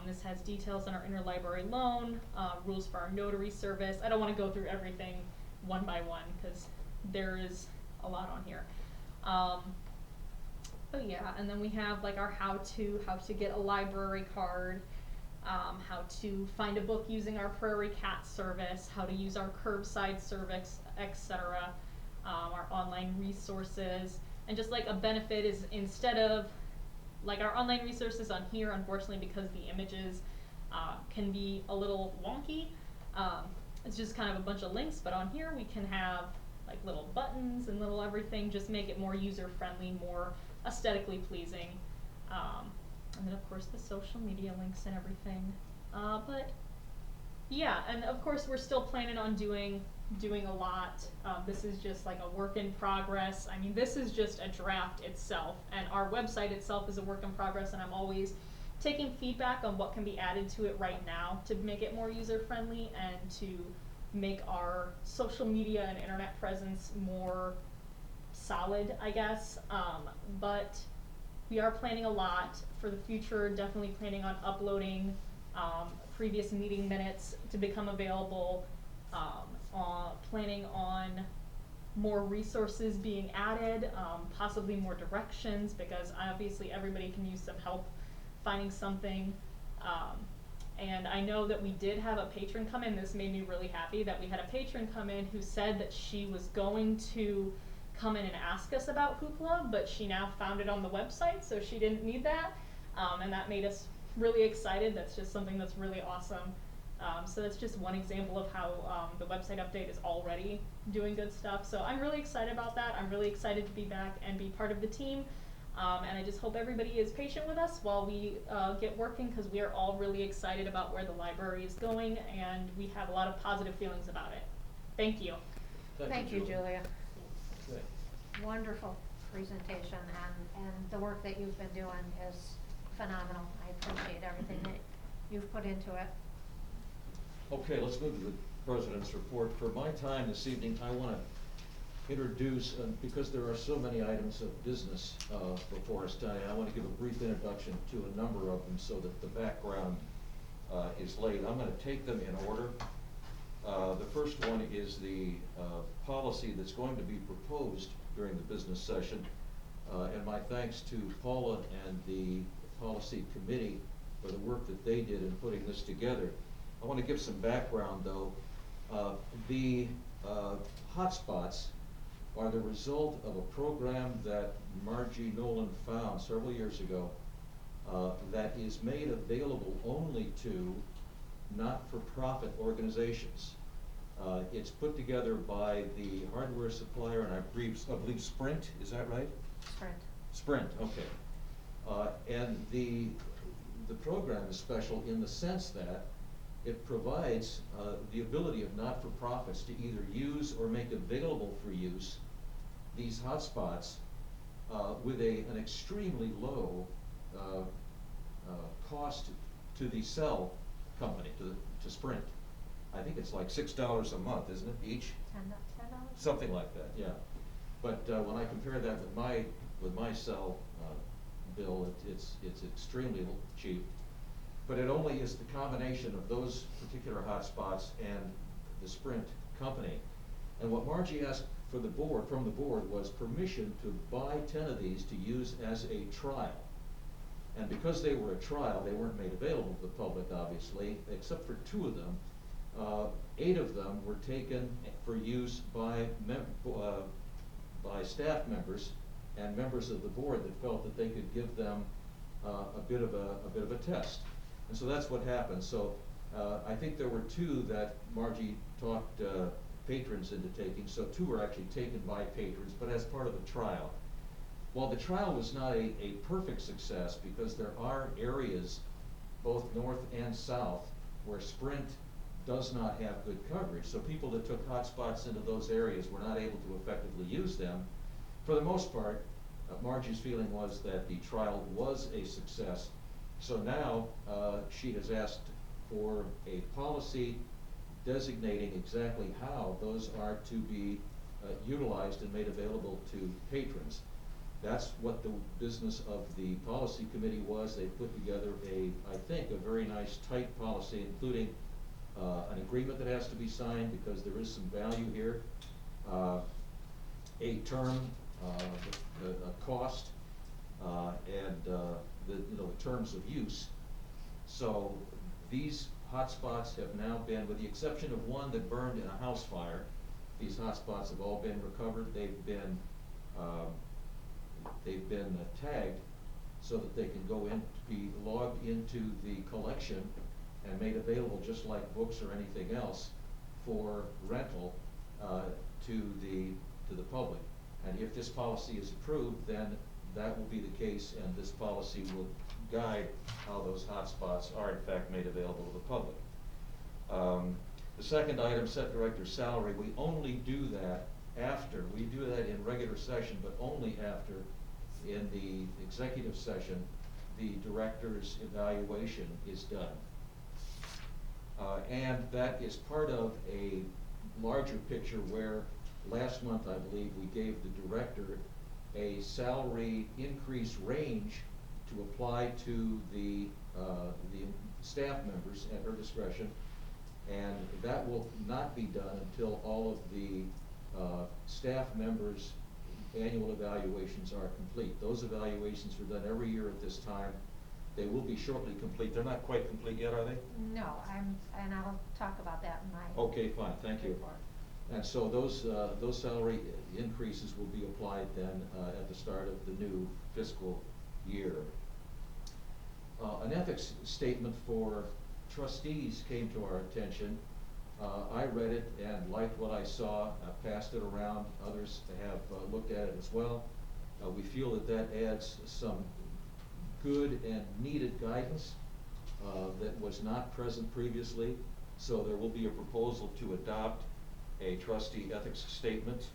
This has details on our interlibrary loan, rules for our notary service. I don't want to go through everything one by one because there is a lot on here. But yeah, and then we have like our how to get a library card, how to find a book using our Prairie Cat service, how to use our curbside service, etc. Our online resources, and just like a benefit is, instead of like our online resources on here, unfortunately, because the images can be a little wonky, it's just kind of a bunch of links, but on here we can have like little buttons and little everything, just make it more user-friendly, more aesthetically pleasing. And then of course the social media links and everything. But yeah, and of course we're still planning on doing a lot. This is just like a work in progress. I mean, this is just a draft itself, and our website itself is a work in progress, and I'm always taking feedback on what can be added to it right now to make it more user friendly and to make our social media and internet presence more solid, I guess. But we are planning a lot for the future, definitely planning on uploading previous meeting minutes to become available, planning on more resources being added, possibly more directions, because obviously everybody can use some help finding something. And I know that we did have a patron come in. This made me really happy that we had a patron come in who said that she was going to come in and ask us about Hoopla, but she now found it on the website, so she didn't need that. And that made us really excited. That's just something that's really awesome. So that's just one example of how the website update is already doing good stuff. So I'm really excited about that. I'm really excited to be back and be part of the team. And I just hope everybody is patient with us while we get working, because we are all really excited about where the library is going, and we have a lot of positive feelings about it. Thank you. Thank you, Julia. Okay. Wonderful presentation, and the work that you've been doing is phenomenal. I appreciate everything that you've put into it. Okay, let's move to the President's report. For my time this evening, I want to introduce, because there are so many items of business before us tonight, I want to give a brief introduction to a number of them so that the background is laid. I'm going to take them in order. The first one is the policy that's going to be proposed during the business session. And my thanks to Paula and the policy committee for the work that they did in putting this together. I want to give some background though. The hotspots are the result of a program that Margie Nolan found several years ago that is made available only to not-for-profit organizations. It's put together by the hardware supplier, and I believe Sprint, is that right? Sprint. Sprint, okay. And the program is special in the sense that it provides the ability of not-for-profits to either use or make available for use these hotspots with an extremely low cost to the cell company, to Sprint. I think it's like $6 a month, isn't it, each? $10. Something like that, yeah. But when I compare that with my cell bill, it's extremely cheap. But it only is the combination of those particular hotspots and the Sprint company. And what Margie asked from the board was permission to buy 10 of these to use as a trial. And because they were a trial, they weren't made available to the public, obviously, except for 2 of them. 8 of them were taken for use by staff members and members of the board that felt that they could give them a bit of a test. And so that's what happened. So I think there were 2 that Margie talked patrons into taking, so 2 were actually taken by patrons, but as part of the trial. While the trial was not a perfect success, because there are areas, both north and south, where Sprint does not have good coverage. So people that took hotspots into those areas were not able to effectively use them. For the most part, Margie's feeling was that the trial was a success. So now she has asked for a policy designating exactly how those are to be utilized and made available to patrons. That's what the business of the policy committee was. They put together I think, a very nice tight policy, including an agreement that has to be signed because there is some value here, a term, a cost, and the terms of use. So these hotspots have now been, with the exception of one that burned in a house fire, these hotspots have all been recovered. They've been tagged so that they can go in, be logged into the collection and made available just like books or anything else for rental to the public. And if this policy is approved, then that will be the case, and this policy will guide how those hotspots are in fact made available to the public. The second item, set director's salary, we only do that after, we do that in regular session, but only after, in the executive session, the director's evaluation is done. And that is part of a larger picture where last month, I believe, we gave the director a salary increase range to apply to the staff members at her discretion, and that will not be done until all of the staff members' annual evaluations are complete. Those evaluations are done every year at this time. They will be shortly complete. They're not quite complete yet, are they? No, and I'll talk about that in my Okay, fine, thank you. report. And so those salary increases will be applied then at the start of the new fiscal year. An ethics statement for trustees came to our attention. I read it and liked what I saw, passed it around. Others have looked at it as well. We feel that adds some good and needed guidance that was not present previously. So there will be a proposal to adopt a trustee ethics statement.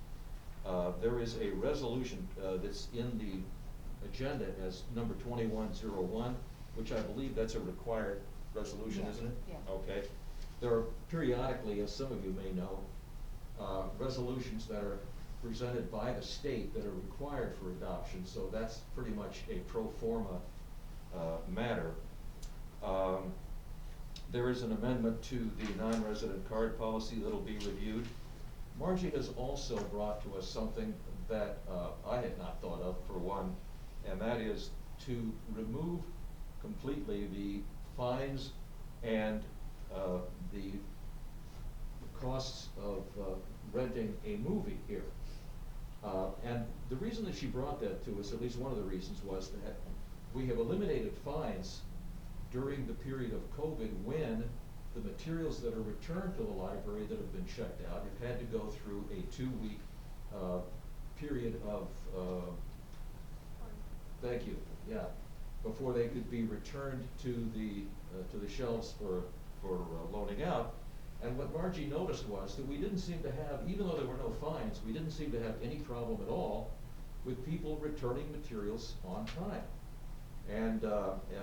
There is a resolution that's in the agenda as number 2101, which I believe that's a required resolution, Yes, isn't it? yes. Okay. There are periodically, as some of you may know, resolutions that are presented by the state that are required for adoption, so that's pretty much a pro forma matter. There is an amendment to the non-resident card policy that'll be reviewed. Margie has also brought to us something that I had not thought of, for one, and that is to remove completely the fines and the costs of renting a movie here. And the reason that she brought that to us, at least one of the reasons, was that we have eliminated fines during the period of COVID when the materials that are returned to the library that have been checked out have had to go through a 2-week period of, thank you, yeah, before they could be returned to the shelves for loaning out. And what Margie noticed was that we didn't seem to have, even though there were no fines, we didn't seem to have any problem at all with people returning materials on time. And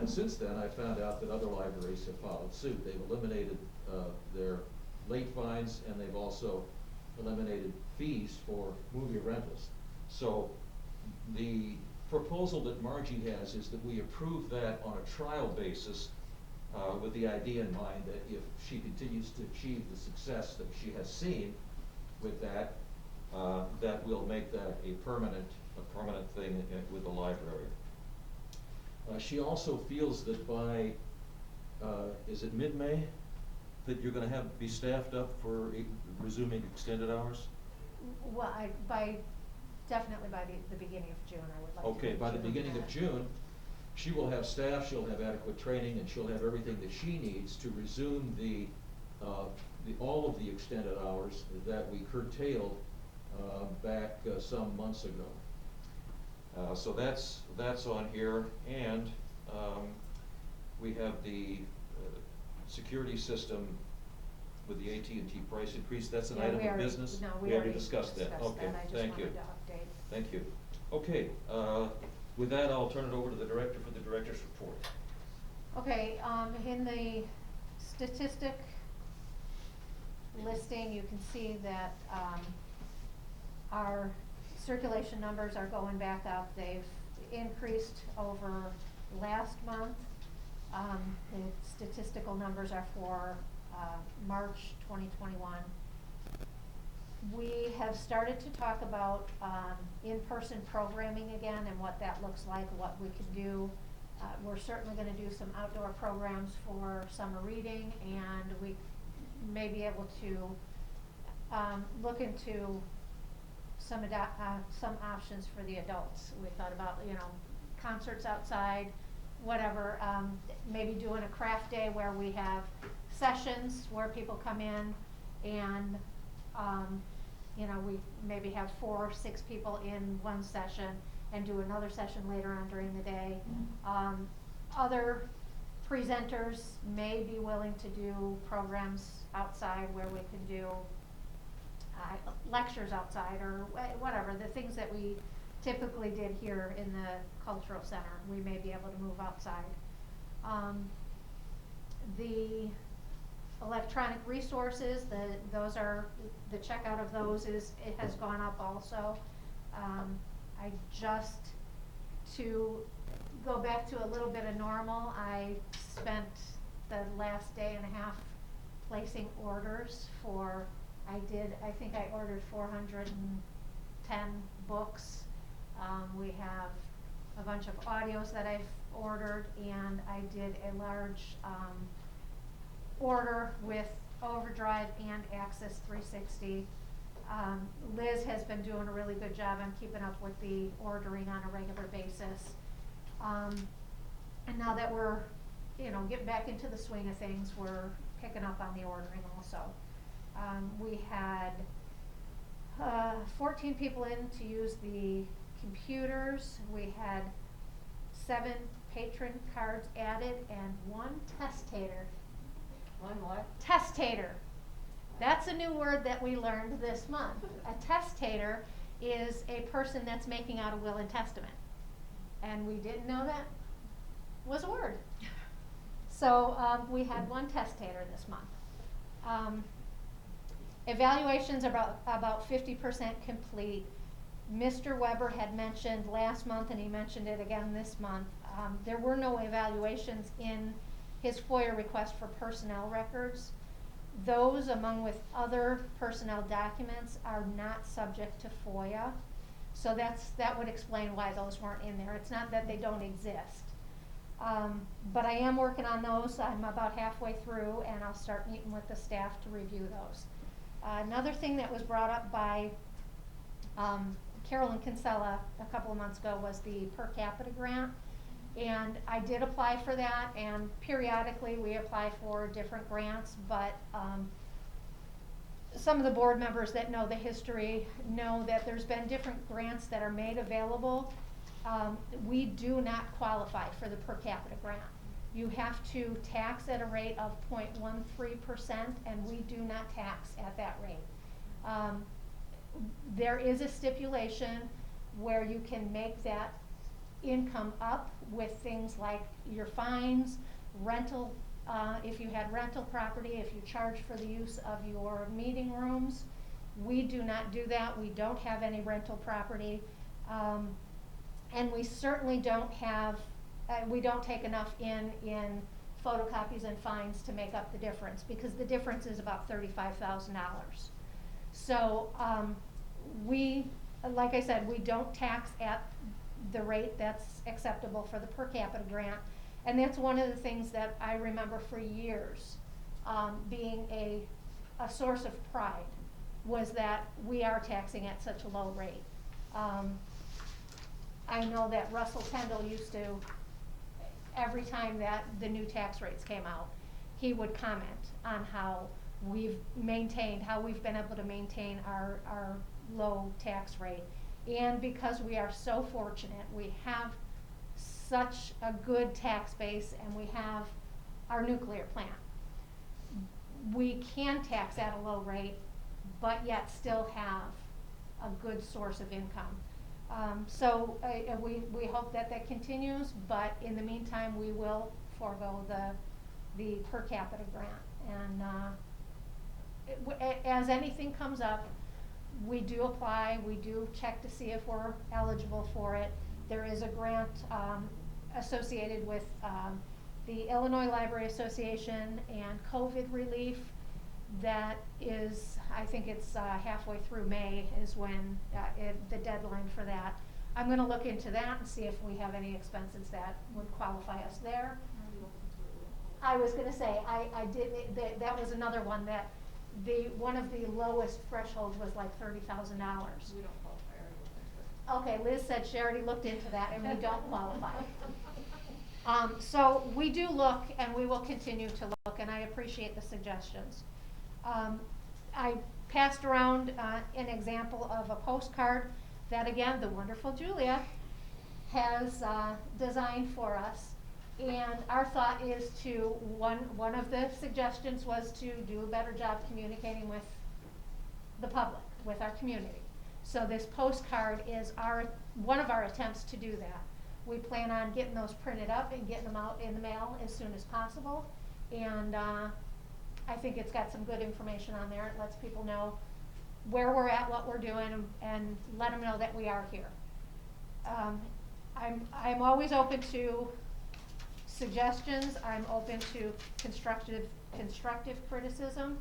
since then, I found out that other libraries have followed suit. They've eliminated their late fines, and they've also eliminated fees for movie rentals. So the proposal that Margie has is that we approve that on a trial basis, with the idea in mind that if she continues to achieve the success that she has seen with that, that we'll make that a permanent thing with the library. She also feels that by, is it mid-May, that you're gonna be staffed up for resuming extended hours? Well, definitely by the beginning of June, I would like to. Okay, by the June, beginning of June, she will have staff, she'll have adequate training, and she'll have everything that she needs to resume all of the extended hours that we curtailed back some months ago. So that's on here, and we have the security system with the AT&T price increase. That's an Yeah, item of business? No, We already discussed that. Okay, I just thank you. wanted to update. Thank you. Okay, with that, I'll turn it over to the director for the director's report. Okay, in the statistic listing, you can see that our circulation numbers are going back up. They've increased over last month. The statistical numbers are for March 2021. We have started to talk about in-person programming again and what that looks like, what we can do. We're certainly going to do some outdoor programs for summer reading, and we may be able to look into some options for the adults. We thought about, concerts outside, whatever, maybe doing a craft day where we have sessions where people come in and, we maybe have 4 or 6 people in one session and do another session later on during the day. Other presenters may be willing to do programs outside where we can do lectures outside or whatever, the things that we typically did here in the cultural center, we may be able to move outside. The electronic resources, the checkout of those it has gone up also. I just, to go back to a little bit of normal, I spent the last day and a half placing orders for, I think I ordered 410 books. We have a bunch of audios that I've ordered, and I did a large order with Overdrive and Access 360. Liz has been doing a really good job on keeping up with the ordering on a regular basis. And now that we're, getting back into the swing of things, we're picking up on the ordering also. We had 14 people in to use the computers. We had 7 patron cards added and 1 testator. One what? Testator. That's a new word that we learned this month. A testator is a person that's making out a will and testament. And we didn't know that was a word. So we had 1 testator this month. Evaluations are about 50% complete. Mr. Weber had mentioned last month, and he mentioned it again this month, there were no evaluations in his FOIA request for personnel records. Those, among with other personnel documents, are not subject to FOIA. So that would explain why those weren't in there. It's not that they don't exist. But I am working on those. I'm about halfway through, and I'll start meeting with the staff to review those. Another thing that was brought up by Carolyn Kinsella a couple of months ago was the per capita grant. And I did apply for that, and periodically we apply for different grants, but some of the board members that know the history know that there's been different grants that are made available. We do not qualify for the per capita grant. You have to tax at a rate of 0.13%, and we do not tax at that rate. There is a stipulation where you can make that income up with things like your fines, rental, if you had rental property, if you charge for the use of your meeting rooms. We do not do that. We don't have any rental property. And we certainly don't have, we don't take enough in photocopies and fines to make up the difference, because the difference is about $35,000. So we, like I said, we don't tax at the rate that's acceptable for the per capita grant. And that's one of the things that I remember for years being a source of pride, was that we are taxing at such a low rate. I know that Russell Kendall used to, every time that the new tax rates came out, he would comment on how we've maintained, how we've been able to maintain our low tax rate. And because we are so fortunate, we have such a good tax base, and we have our nuclear plant. We can tax at a low rate, but yet still have a good source of income. So we hope that that continues, but in the meantime, we will forego the per capita grant. And as anything comes up, we do apply, we do check to see if we're eligible for it. There is a grant associated with the Illinois Library Association and COVID relief that is, I think it's halfway through May is when the deadline for that. I'm going to look into that and see if we have any expenses that would qualify us there. I was going to say, I did, that was another one that one of the lowest thresholds was like $30,000. We don't qualify. Okay, Liz said she already looked into that, and we don't qualify. So we do look, and we will continue to look, and I appreciate the suggestions. I passed around an example of a postcard that, again, the wonderful Julia has designed for us. And our thought is to, one of the suggestions was to do a better job communicating with the public, with our community. So this postcard is one of our attempts to do that. We plan on getting those printed up and getting them out in the mail as soon as possible. And I think it's got some good information on there. It lets people know where we're at, what we're doing, and let them know that we are here. I'm always open to suggestions. I'm open to constructive criticism.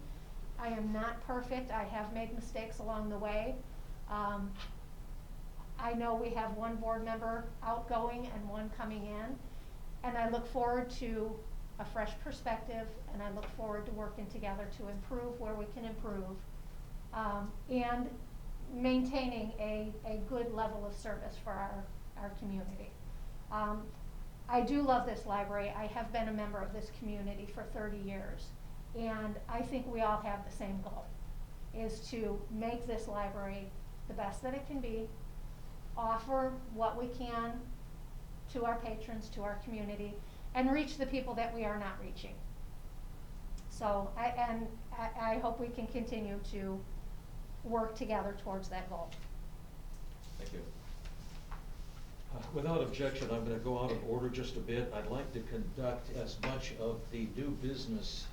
I am not perfect. I have made mistakes along the way. I know we have one board member outgoing and one coming in, and I look forward to a fresh perspective, and I look forward to working together to improve where we can improve, and maintaining a good level of service for our community. I do love this library. I have been a member of this community for 30 years, and I think we all have the same goal, is to make this library the best that it can be, offer what we can to our patrons, to our community, and reach the people that we are not reaching. So I hope we can continue to work together towards that goal. Thank you. Without objection, I'm gonna go out of order just a bit. I'd like to conduct as much of the new business,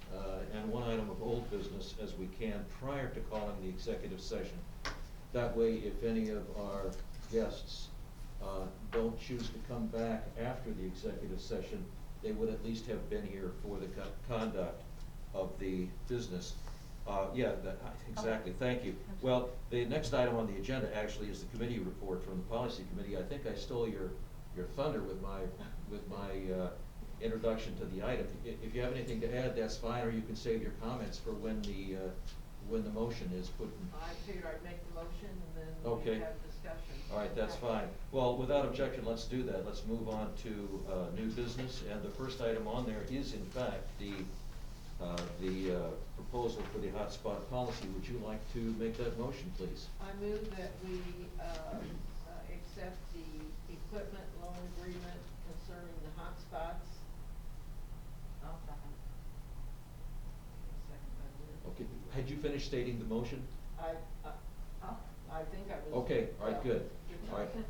and one item of old business as we can prior to calling the executive session. That way, if any of our guests, don't choose to come back after the executive session, they would at least have been here for the conduct of the business. Exactly, thank you. Well, the next item on the agenda actually is the committee report from the policy committee. I think I stole your thunder with my introduction to the item. If you have anything to add, that's fine, or you can save your comments for when the motion is put in. I figured I'd make the motion and then Okay. we have discussion. All right, that's fine. Well, without objection, let's do that. Let's move on to new business, and the first item on there is in fact the proposal for the hotspot policy. Would you like to make that motion, please? I move that we, accept the equipment loan agreement concerning the hotspots. I'll second. Second by Lynn. Okay, had you finished stating the motion? I think I was. Okay, all right, good. Good All right. job.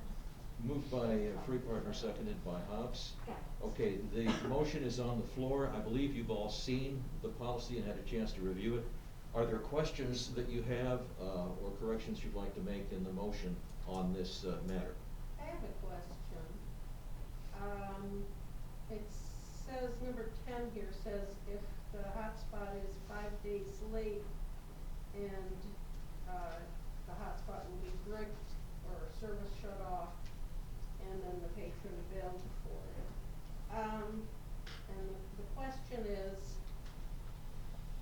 Moved by Free Partner, seconded by Hobbs. Okay, the motion is on the floor. I believe you've all seen the policy and had a chance to review it. Are there questions that you have, or corrections you'd like to make in the motion on this matter? I have a question. It says, number 10 here says if the hotspot is 5 days late and, the hotspot will be bricked or service shut off, and then the patron billed for it. And the question is,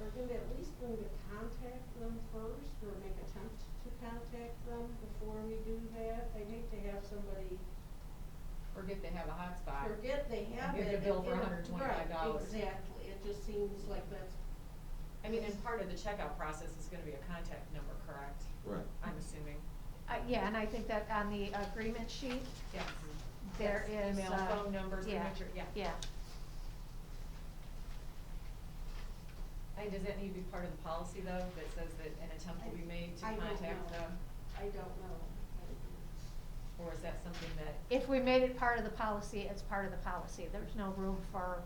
are we at least going to contact them first, or make attempt to contact them before we do that? I'd hate to have somebody Forget they have a hotspot. forget they have And it. give the bill for and- $125. Right, exactly, it just seems like that's. I mean, and part of the checkout process is gonna be a contact number, correct? Right. I'm assuming. Yeah, and I think that on the agreement sheet, Yes. there is. Email, phone number, signature, yeah. Yeah. And does that need to be part of the policy though, that says that an attempt will be made to I don't contact know. them? I don't know. Or is that something that, If we made it part of the policy, it's part of the policy. There's no room for,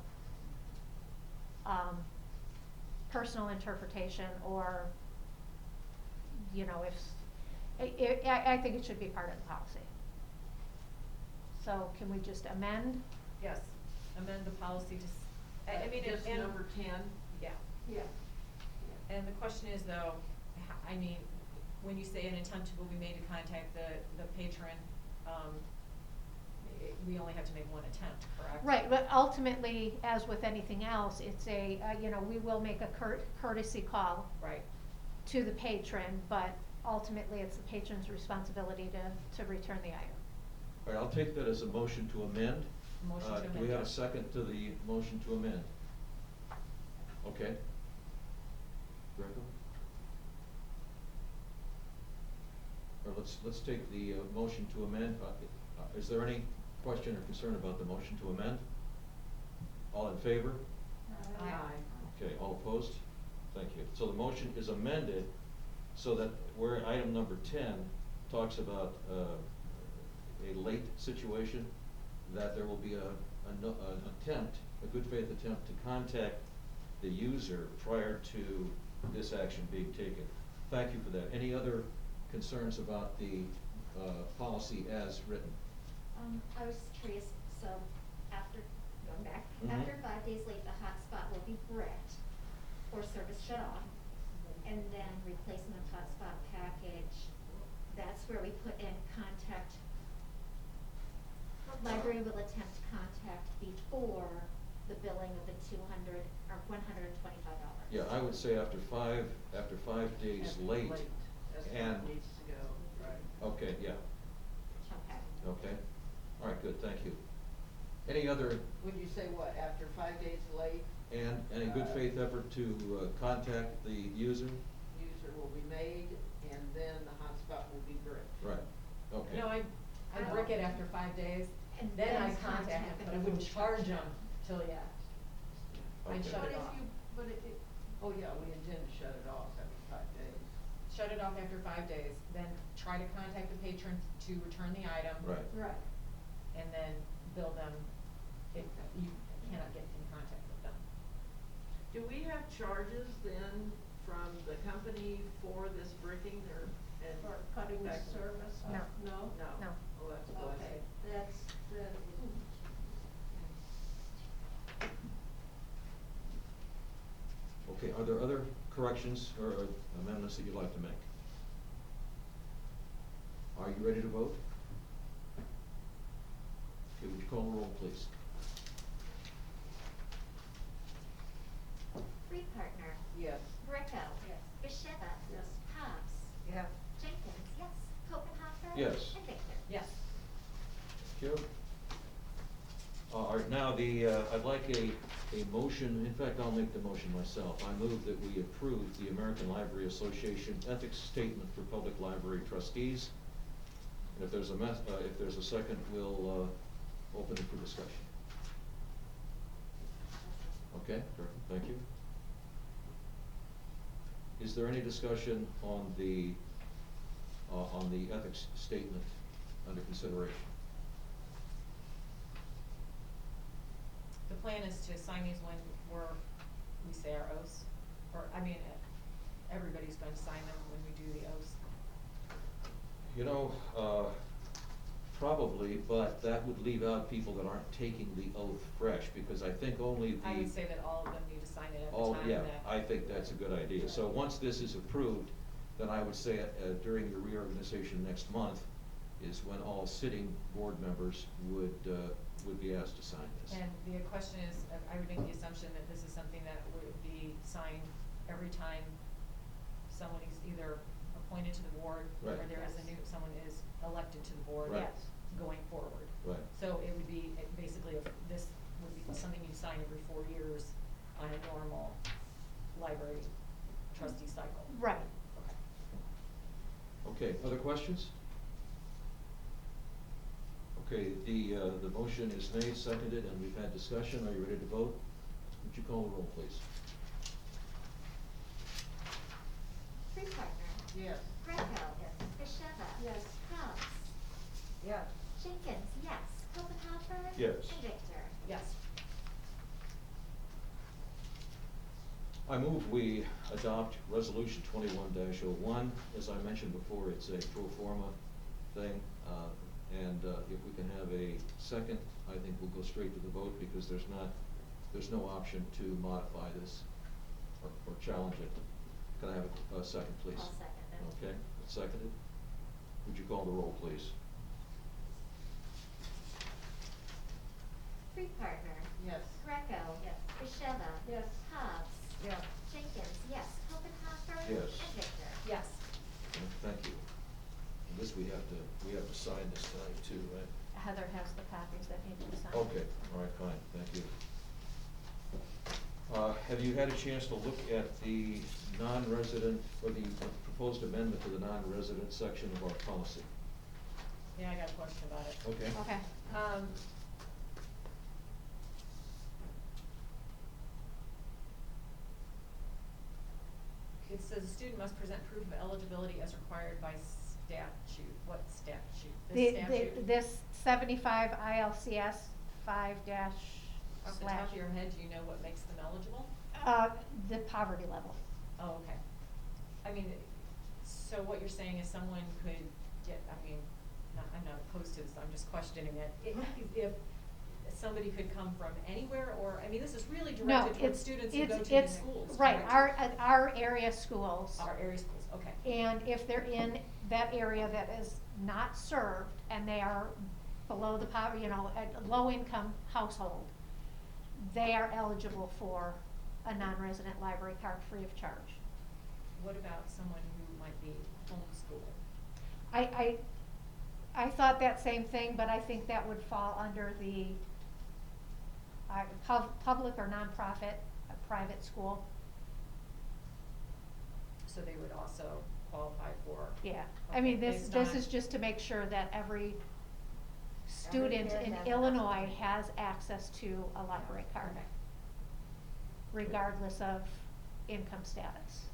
personal interpretation or, you know, I think it should be part of the policy. So can we just amend? yes, amend the policy to, I mean, Just and. number 10. Yeah. Yeah. And the question is though, I mean, when you say an attempt will be made to contact the patron, we only have to make one attempt, correct? Right, but ultimately, as with anything else, it's you know, we will make a courtesy call Right. to the patron, but ultimately, it's the patron's responsibility to return the item. All right, I'll take that as a motion to amend. Motion to amend, Do we have a yes. second to the motion to amend? Okay. Greco? Or let's take the motion to amend. Is there any question or concern about the motion to amend? All in favor? Aye. Okay, all opposed? Thank you. So the motion is amended so that where item number 10 talks about a late situation, that there will be an attempt, a good faith attempt to contact the user prior to this action being taken. Thank you for that. Any other concerns about the policy as written? I was just curious, so after, going back, Mhm. after 5 days late, the hotspot will be bricked or service shut off, and then replacement hotspot package, that's where we put in contact. Library will attempt to contact before the billing of the $200 or $125. Yeah, I would say after five days After late. That's And, what needs to go, right. okay, yeah, Okay. okay. All right, good, thank you. Any other, Would you say what, after 5 days late? and a good faith effort to contact the user? User will be made, and then the hotspot will be bricked. Right, okay. No, I brick it after 5 days, And then I then contact them, contact but I them. wouldn't charge them till, yeah. I'd Okay. shut But it if off. Oh, yeah, we intend to shut it off after 5 days. Shut it off after 5 days, then try to contact the patron to return the item. Right. Right. and then bill them if you cannot get in contact with them. Do we have charges then from the company for this bricking or, and? For cutting the back- service? No. No? No. No. Oh, that's a blessing. Okay, that's, Okay, are there other corrections or amendments that you'd like to make? Are you ready to vote? Okay, would you call the roll, please? Freepartner. Yes. Greco. Yes. Bichetta. Yes. Hobbs. Yes. Jenkins, yes. Koppenhofer. Yes. And Victor. Yes. Thank you. All right, now I'd like a motion, in fact, I'll make the motion myself. I move that we approve the American Library Association Ethics Statement for Public Library Trustees. And if there's a second, we'll open it for discussion. Okay, perfect, thank you. Is there any discussion on the ethics statement under consideration? The plan is to sign these when we say our oaths, or, I mean, everybody's going to sign them when we do the oaths. You know, probably, but that would leave out people that aren't taking the oath fresh, because I think only the. I would say that all of them need to sign it at the All, time yeah, that. I think that's a good idea. So once this is approved, then I would say during the reorganization next month is when all sitting board members would be asked to sign this. And the question is, I would make the assumption that this is something that would be signed every time someone is either appointed to the board, or Right. there is someone is elected to the board. Right. Yes. Going forward. Right. So it would be, basically, this would be something you sign every 4 years on a normal library trustee cycle. Right. Okay. Okay, other questions? Okay, the motion is made, seconded, and we've had discussion. Are you ready to vote? Would you call the roll, please? Freepartner. Yes. Greco. Yes. Bichetta. yes. Hobbs. Yes. Jenkins, yes. Koppenhofer. Yes. And Victor. Yes. I move we adopt Resolution 21-01. As I mentioned before, it's a pro forma thing. And if we can have a second, I think we'll go straight to the vote, because there's no option to modify this or challenge it. Can I have a second, please? I'll second it. Okay, it's seconded. Would you call the roll, please? Freepartner. Yes. Greco. Yes. Bichetta. Yes. Hobbs. Yes. Jenkins, yes. Koppenhofer. Yes. And Victor. Yes. Okay, thank you. And this, we have to sign this tonight too, right? Heather has the copies that need to be signed. Okay, all right, fine, thank you. Have you had a chance to look at the non-resident, or the proposed amendment to the non-resident section of our policy? Yeah, I got a question about it. Okay. Okay. It says a student must present proof of eligibility as required by statute. What statute? This statute? This 75 ILCS 5 dash Off the slash. top of your head, do you know what makes them eligible? The poverty level. Oh, okay. I mean, so what you're saying is someone could get, I mean, I'm not opposed to this, I'm just questioning it. If somebody could come from anywhere, or, I mean, this is really No, directed towards it's, students who go it's, to the it's, schools, right, correct? our area schools. Our area schools, okay. And if they're in that area that is not served and they are below the poverty, a low income household, they are eligible for a non-resident library card free of charge. What about someone who might be homeschooling? I thought that same thing, but I think that would fall under the public or nonprofit, private school. So they would also qualify for? Yeah, I mean, Okay, this based on- is just to make sure that every student kid in has Illinois access. has access to a library card, Okay. regardless of income status.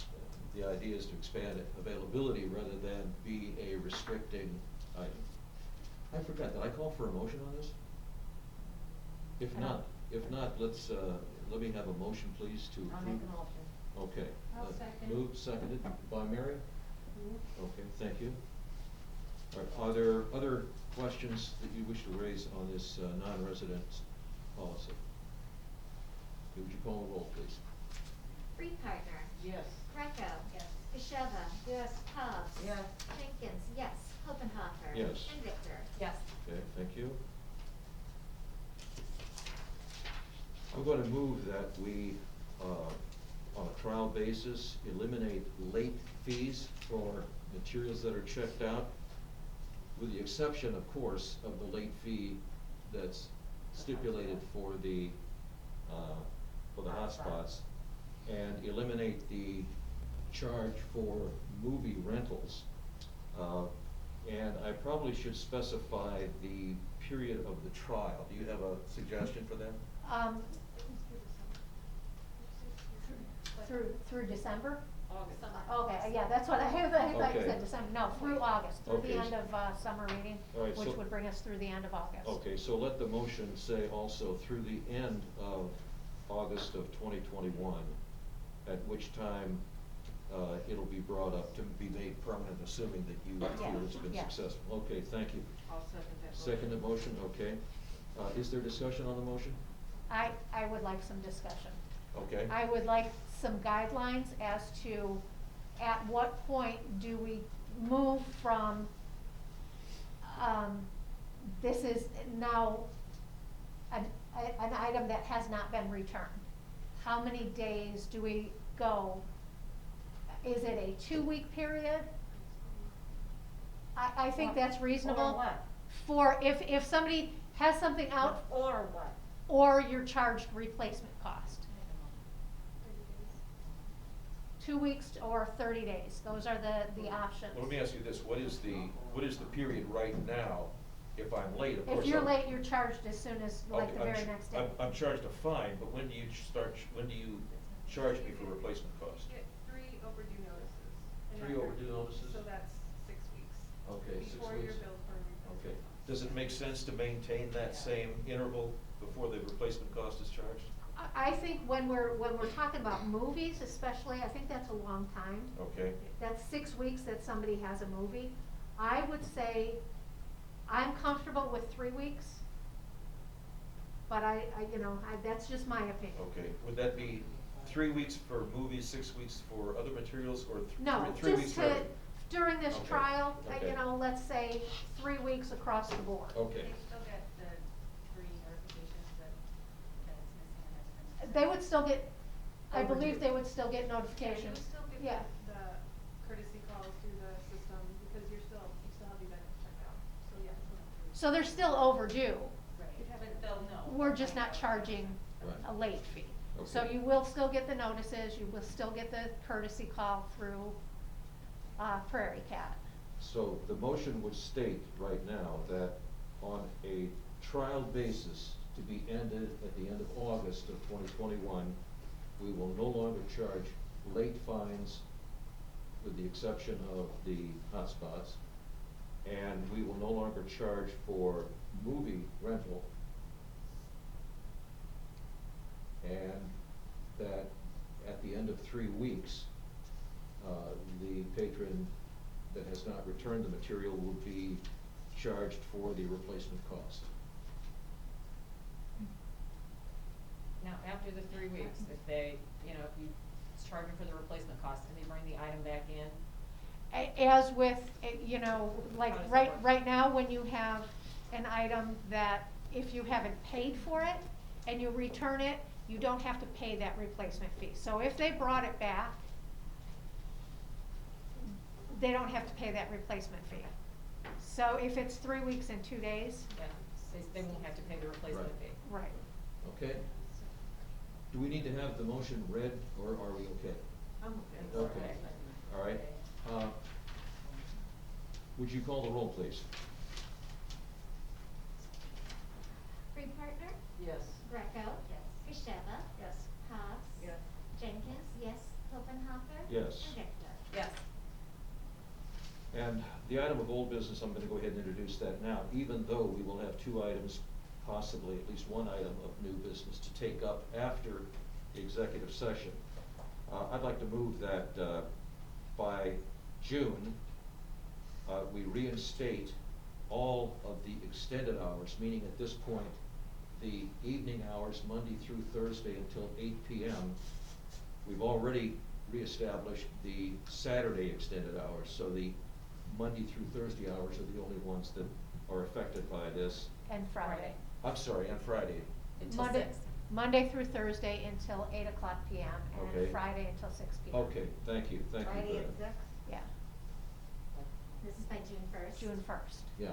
The idea is to expand availability rather than be a restricting item. I forgot, did I call for a motion on this? If not, let's, let me have a motion, please, to approve. I'll make a motion. Okay. I'll second. Moved, seconded by Mary? Okay, thank you. All right, are there other questions that you wish to raise on this non-resident policy? Would you call the roll, please? Freepartner. Yes. Greco. Yes. Kasheva. Yes. Hobbs. Yes. Jenkins, yes. Hopenhofer. Yes. And Victor. Yes. Okay, thank you. I'm going to move that we, on a trial basis, eliminate late fees for materials that are checked out, with the exception, of course, of the late fee that's stipulated for the hotspots, and eliminate the charge for movie rentals. And I probably should specify the period of the trial. Do you have a suggestion for that? Through December? August. Okay, yeah, that's what I thought you Okay. said December, no, through August, through Okay. the end of, summer reading, All right, which so- would bring us through the end of August. Okay, so let the motion say also through the end of August of 2021, at which time it'll be brought up to be made permanent, assuming that you feel it's been Yeah. successful. Okay, thank you. I'll second that motion. Second the motion, okay. Is there discussion on the motion? I would like some discussion. Okay. I would like some guidelines as to at what point do we move from, this is now an item that has not been returned. How many days do we go? Is it a 2-week period? I think that's reasonable. Or what? For if somebody has something out, Or what? or you're charged replacement cost. 2 weeks or 30 days, those are the options. Well, let me ask you this, what is the period right now if I'm late? Of course, If you're I'm- late, you're charged as soon as, like, Okay, the very next day. I'm charged a fine, but when do you charge me for replacement cost? Get 3 overdue notices. and 3 after- overdue notices? So that's 6 weeks. Okay, 6 Before you're weeks. billed for replacement Okay, cost. does it make sense to maintain that same interval before the replacement cost is charged? I think when we're talking about movies especially, I think that's a long time. Okay, That's 6 weeks that somebody has a movie. I would say, I'm comfortable with 3 weeks. But that's just my opinion. okay, would that be 3 weeks for movies, 6 weeks for other materials, or No, 3 weeks just for to, everything? during this Okay, trial, okay. let's say 3 weeks across the board. Okay, They still get the 3 notifications that it's missing and it's been. They would still get, I Overdue. believe they would still get Yeah, you notifications. would still get Yeah. the courtesy calls through the system because you still have the event checked out, so yeah. So they're still overdue. But they'll know. We're just not charging Right. a late fee. So Okay. you will still get the notices, you will still get the courtesy call through, Prairie Cat. So the motion would state right now that on a trial basis to be ended at the end of August of 2021, we will no longer charge late fines, with the exception of the hotspots, and we will no longer charge for movie rental. And that at the end of 3 weeks, the patron that has not returned the material will be charged for the replacement cost. Now, after the 3 weeks, if they, if you charge them for the replacement cost and they bring the item back in, As with, like, How does that right, work? right now, when you have an item that if you haven't paid for it and you return it, you don't have to pay that replacement fee. So if they brought it back, they don't have to pay that replacement fee. So if it's 3 weeks and 2 days, yeah, they won't have to pay the replacement Right. fee. right. Okay? Do we need to have the motion read, or are we okay? I'm okay. Okay. All right. Would you call the roll, please? Freepartner. Yes. Greco. Yes. Kasheva. Yes. Hobbs. Yes. Jenkins, yes. Hopenhofer. Yes. And Victor. Yes. And the item of old business, I'm gonna go ahead and introduce that now, even though we will have two items, possibly at least one item of new business to take up after the executive session. I'd like to move that by June, we reinstate all of the extended hours, meaning at this point, the evening hours, Monday through Thursday until 8 p.m. We've already reestablished the Saturday extended hours, so the Monday through Thursday hours are the only ones that are affected by this. And Friday. I'm sorry, on Friday. Until Monday, 6. Monday through Thursday until 8 o'clock p.m. Okay. and Friday until 6 p.m. Okay, thank you for Friday that. at 6? Yeah, This is by June 1st. June 1st. Yeah.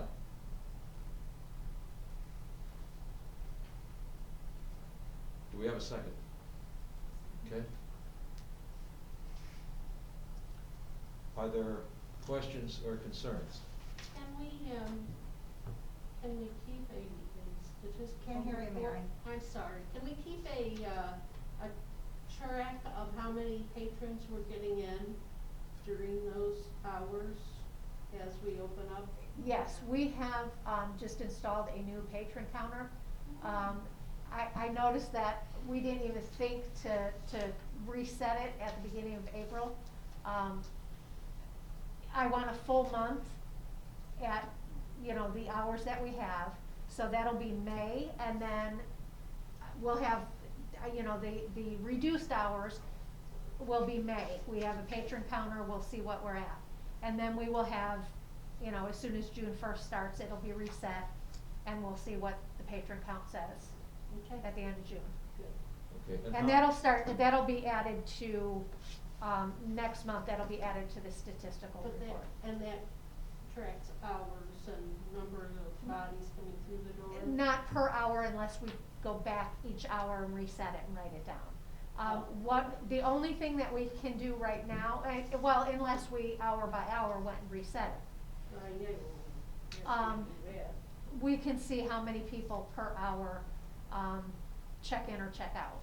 Do we have a second? Okay. Are there questions or concerns? Can we keep a statistic? Can't hear you, Mary. I'm sorry, can we keep a track of how many patrons we're getting in during those hours as we open up? Yes, we have, just installed a new patron counter. I noticed that we didn't even think to reset it at the beginning of April. I want a full month at, the hours that we have, so that'll be May, and then we'll have, the reduced hours will be May. We have a patron counter, we'll see what we're at. And then we will have, as soon as June 1st starts, it'll be reset, and we'll see what the patron count says Okay. at the end of June. Good. Okay. And that'll be added to, next month, that'll be added to the statistical But report. that tracks hours and number of bodies coming through the door? Not per hour unless we go back each hour and reset it and write it down. The only thing that we can do right now, unless we hour by hour went and reset it, Yeah, yes, Um, we do that. we can see how many people per hour, check in or check out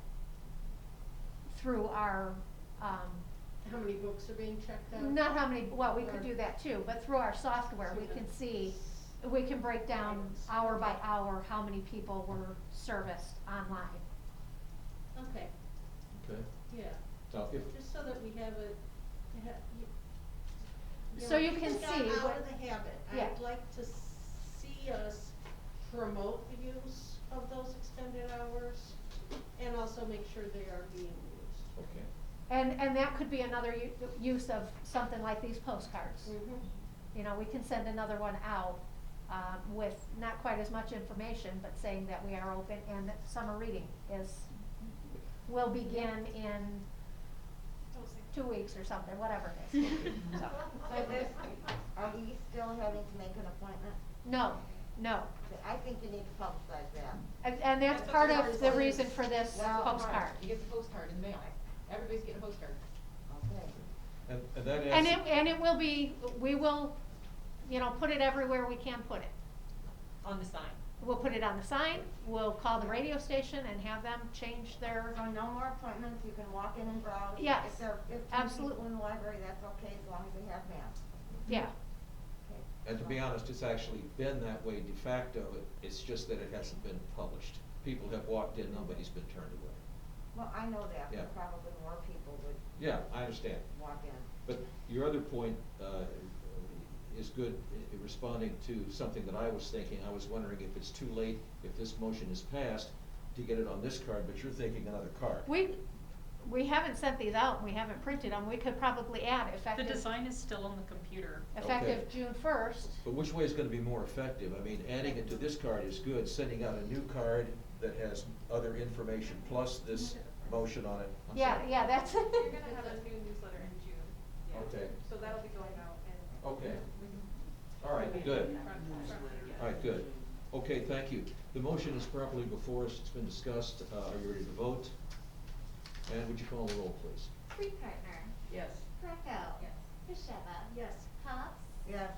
through our, How many books are being checked out? not how many, we could do that too, but through our software, we can see, we can break down hour by hour how many people were serviced online. Okay, Okay. yeah, Now, if, just so that we have a, So you can we've see got out what- of the habit. Yeah. I'd like to see us promote the use of those extended hours and also make sure they are being used. okay. And that could be another use of something like these postcards. Mm-hmm. We can send another one out, with not quite as much information, but saying that we are open and that summer reading will begin in 2 weeks or something, whatever it is. So, Are we still having to make an appointment? no. I think you need to publicize that. And that's That's part what of the the article reason is. for this Well, postcard. You get the postcard in the mail. Everybody's getting a postcard. Okay. And that And adds. it will be, we will, put it everywhere we can put it. On the sign. We'll put it on the sign, we'll call the radio station and have them change their, So no more appointments, you can walk in and browse. Yes, If there are 15 absolutely. people in the library, that's okay, as long as they have masks. yeah. Okay. And to be honest, it's actually been that way de facto, it's just that it hasn't been published. People have walked in, nobody's been turned away. Well, I know that, Yeah. but probably more people would Yeah, I understand. walk in. But your other point is good, responding to something that I was thinking. I was wondering if it's too late, if this motion is passed, to get it on this card, but you're thinking another card. We haven't sent these out, we haven't printed them, we could probably add The effective. design is still on the computer. Effective Okay. June 1st. But which way is gonna be more effective? I mean, adding it to this card is good, sending out a new card that has other information plus this motion on it. I'm sorry. Yeah, that's. You're gonna have a new newsletter in June. Yeah. Okay. So that'll be going out and. Okay. All right, good. All right, good. Okay, thank you. The motion is properly before us, it's been discussed. Are you ready to vote? And would you call the roll, please? Freepartner. Yes. Greco. Yes. Bicheva. Yes. Cobb's. Yes.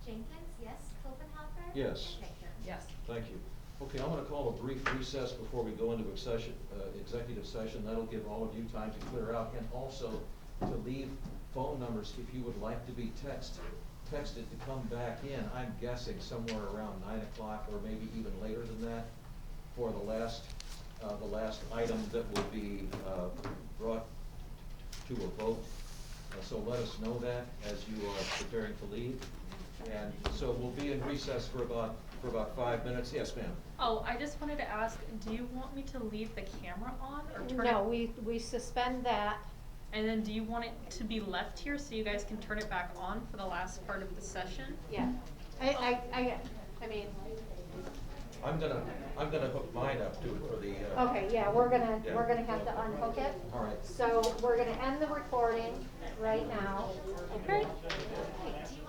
Jenkins, yes. Copenhauer. Yes. And Baker. Yes. Thank you. Okay, I'm gonna call a brief recess before we go into executive session. That'll give all of you time to clear out and also to leave phone numbers if you would like to be texted texted to come back in, I'm guessing somewhere around 9 o'clock or maybe even later than that, for the last item that will be brought to a vote. So let us know that as you are preparing to leave. And so we'll be in recess for about 5 minutes. Yes, ma'am. Oh, I just wanted to ask, do you want me to leave the camera on or turn it? No, we suspend that. And then do you want it to be left here so you guys can turn it back on for the last part of the session? Yeah, I mean, I'm gonna hook mine up to it for the. okay, yeah, we're gonna Yeah. have to unhook it. All right. So we're gonna end the recording right now. Okay. Wait, do you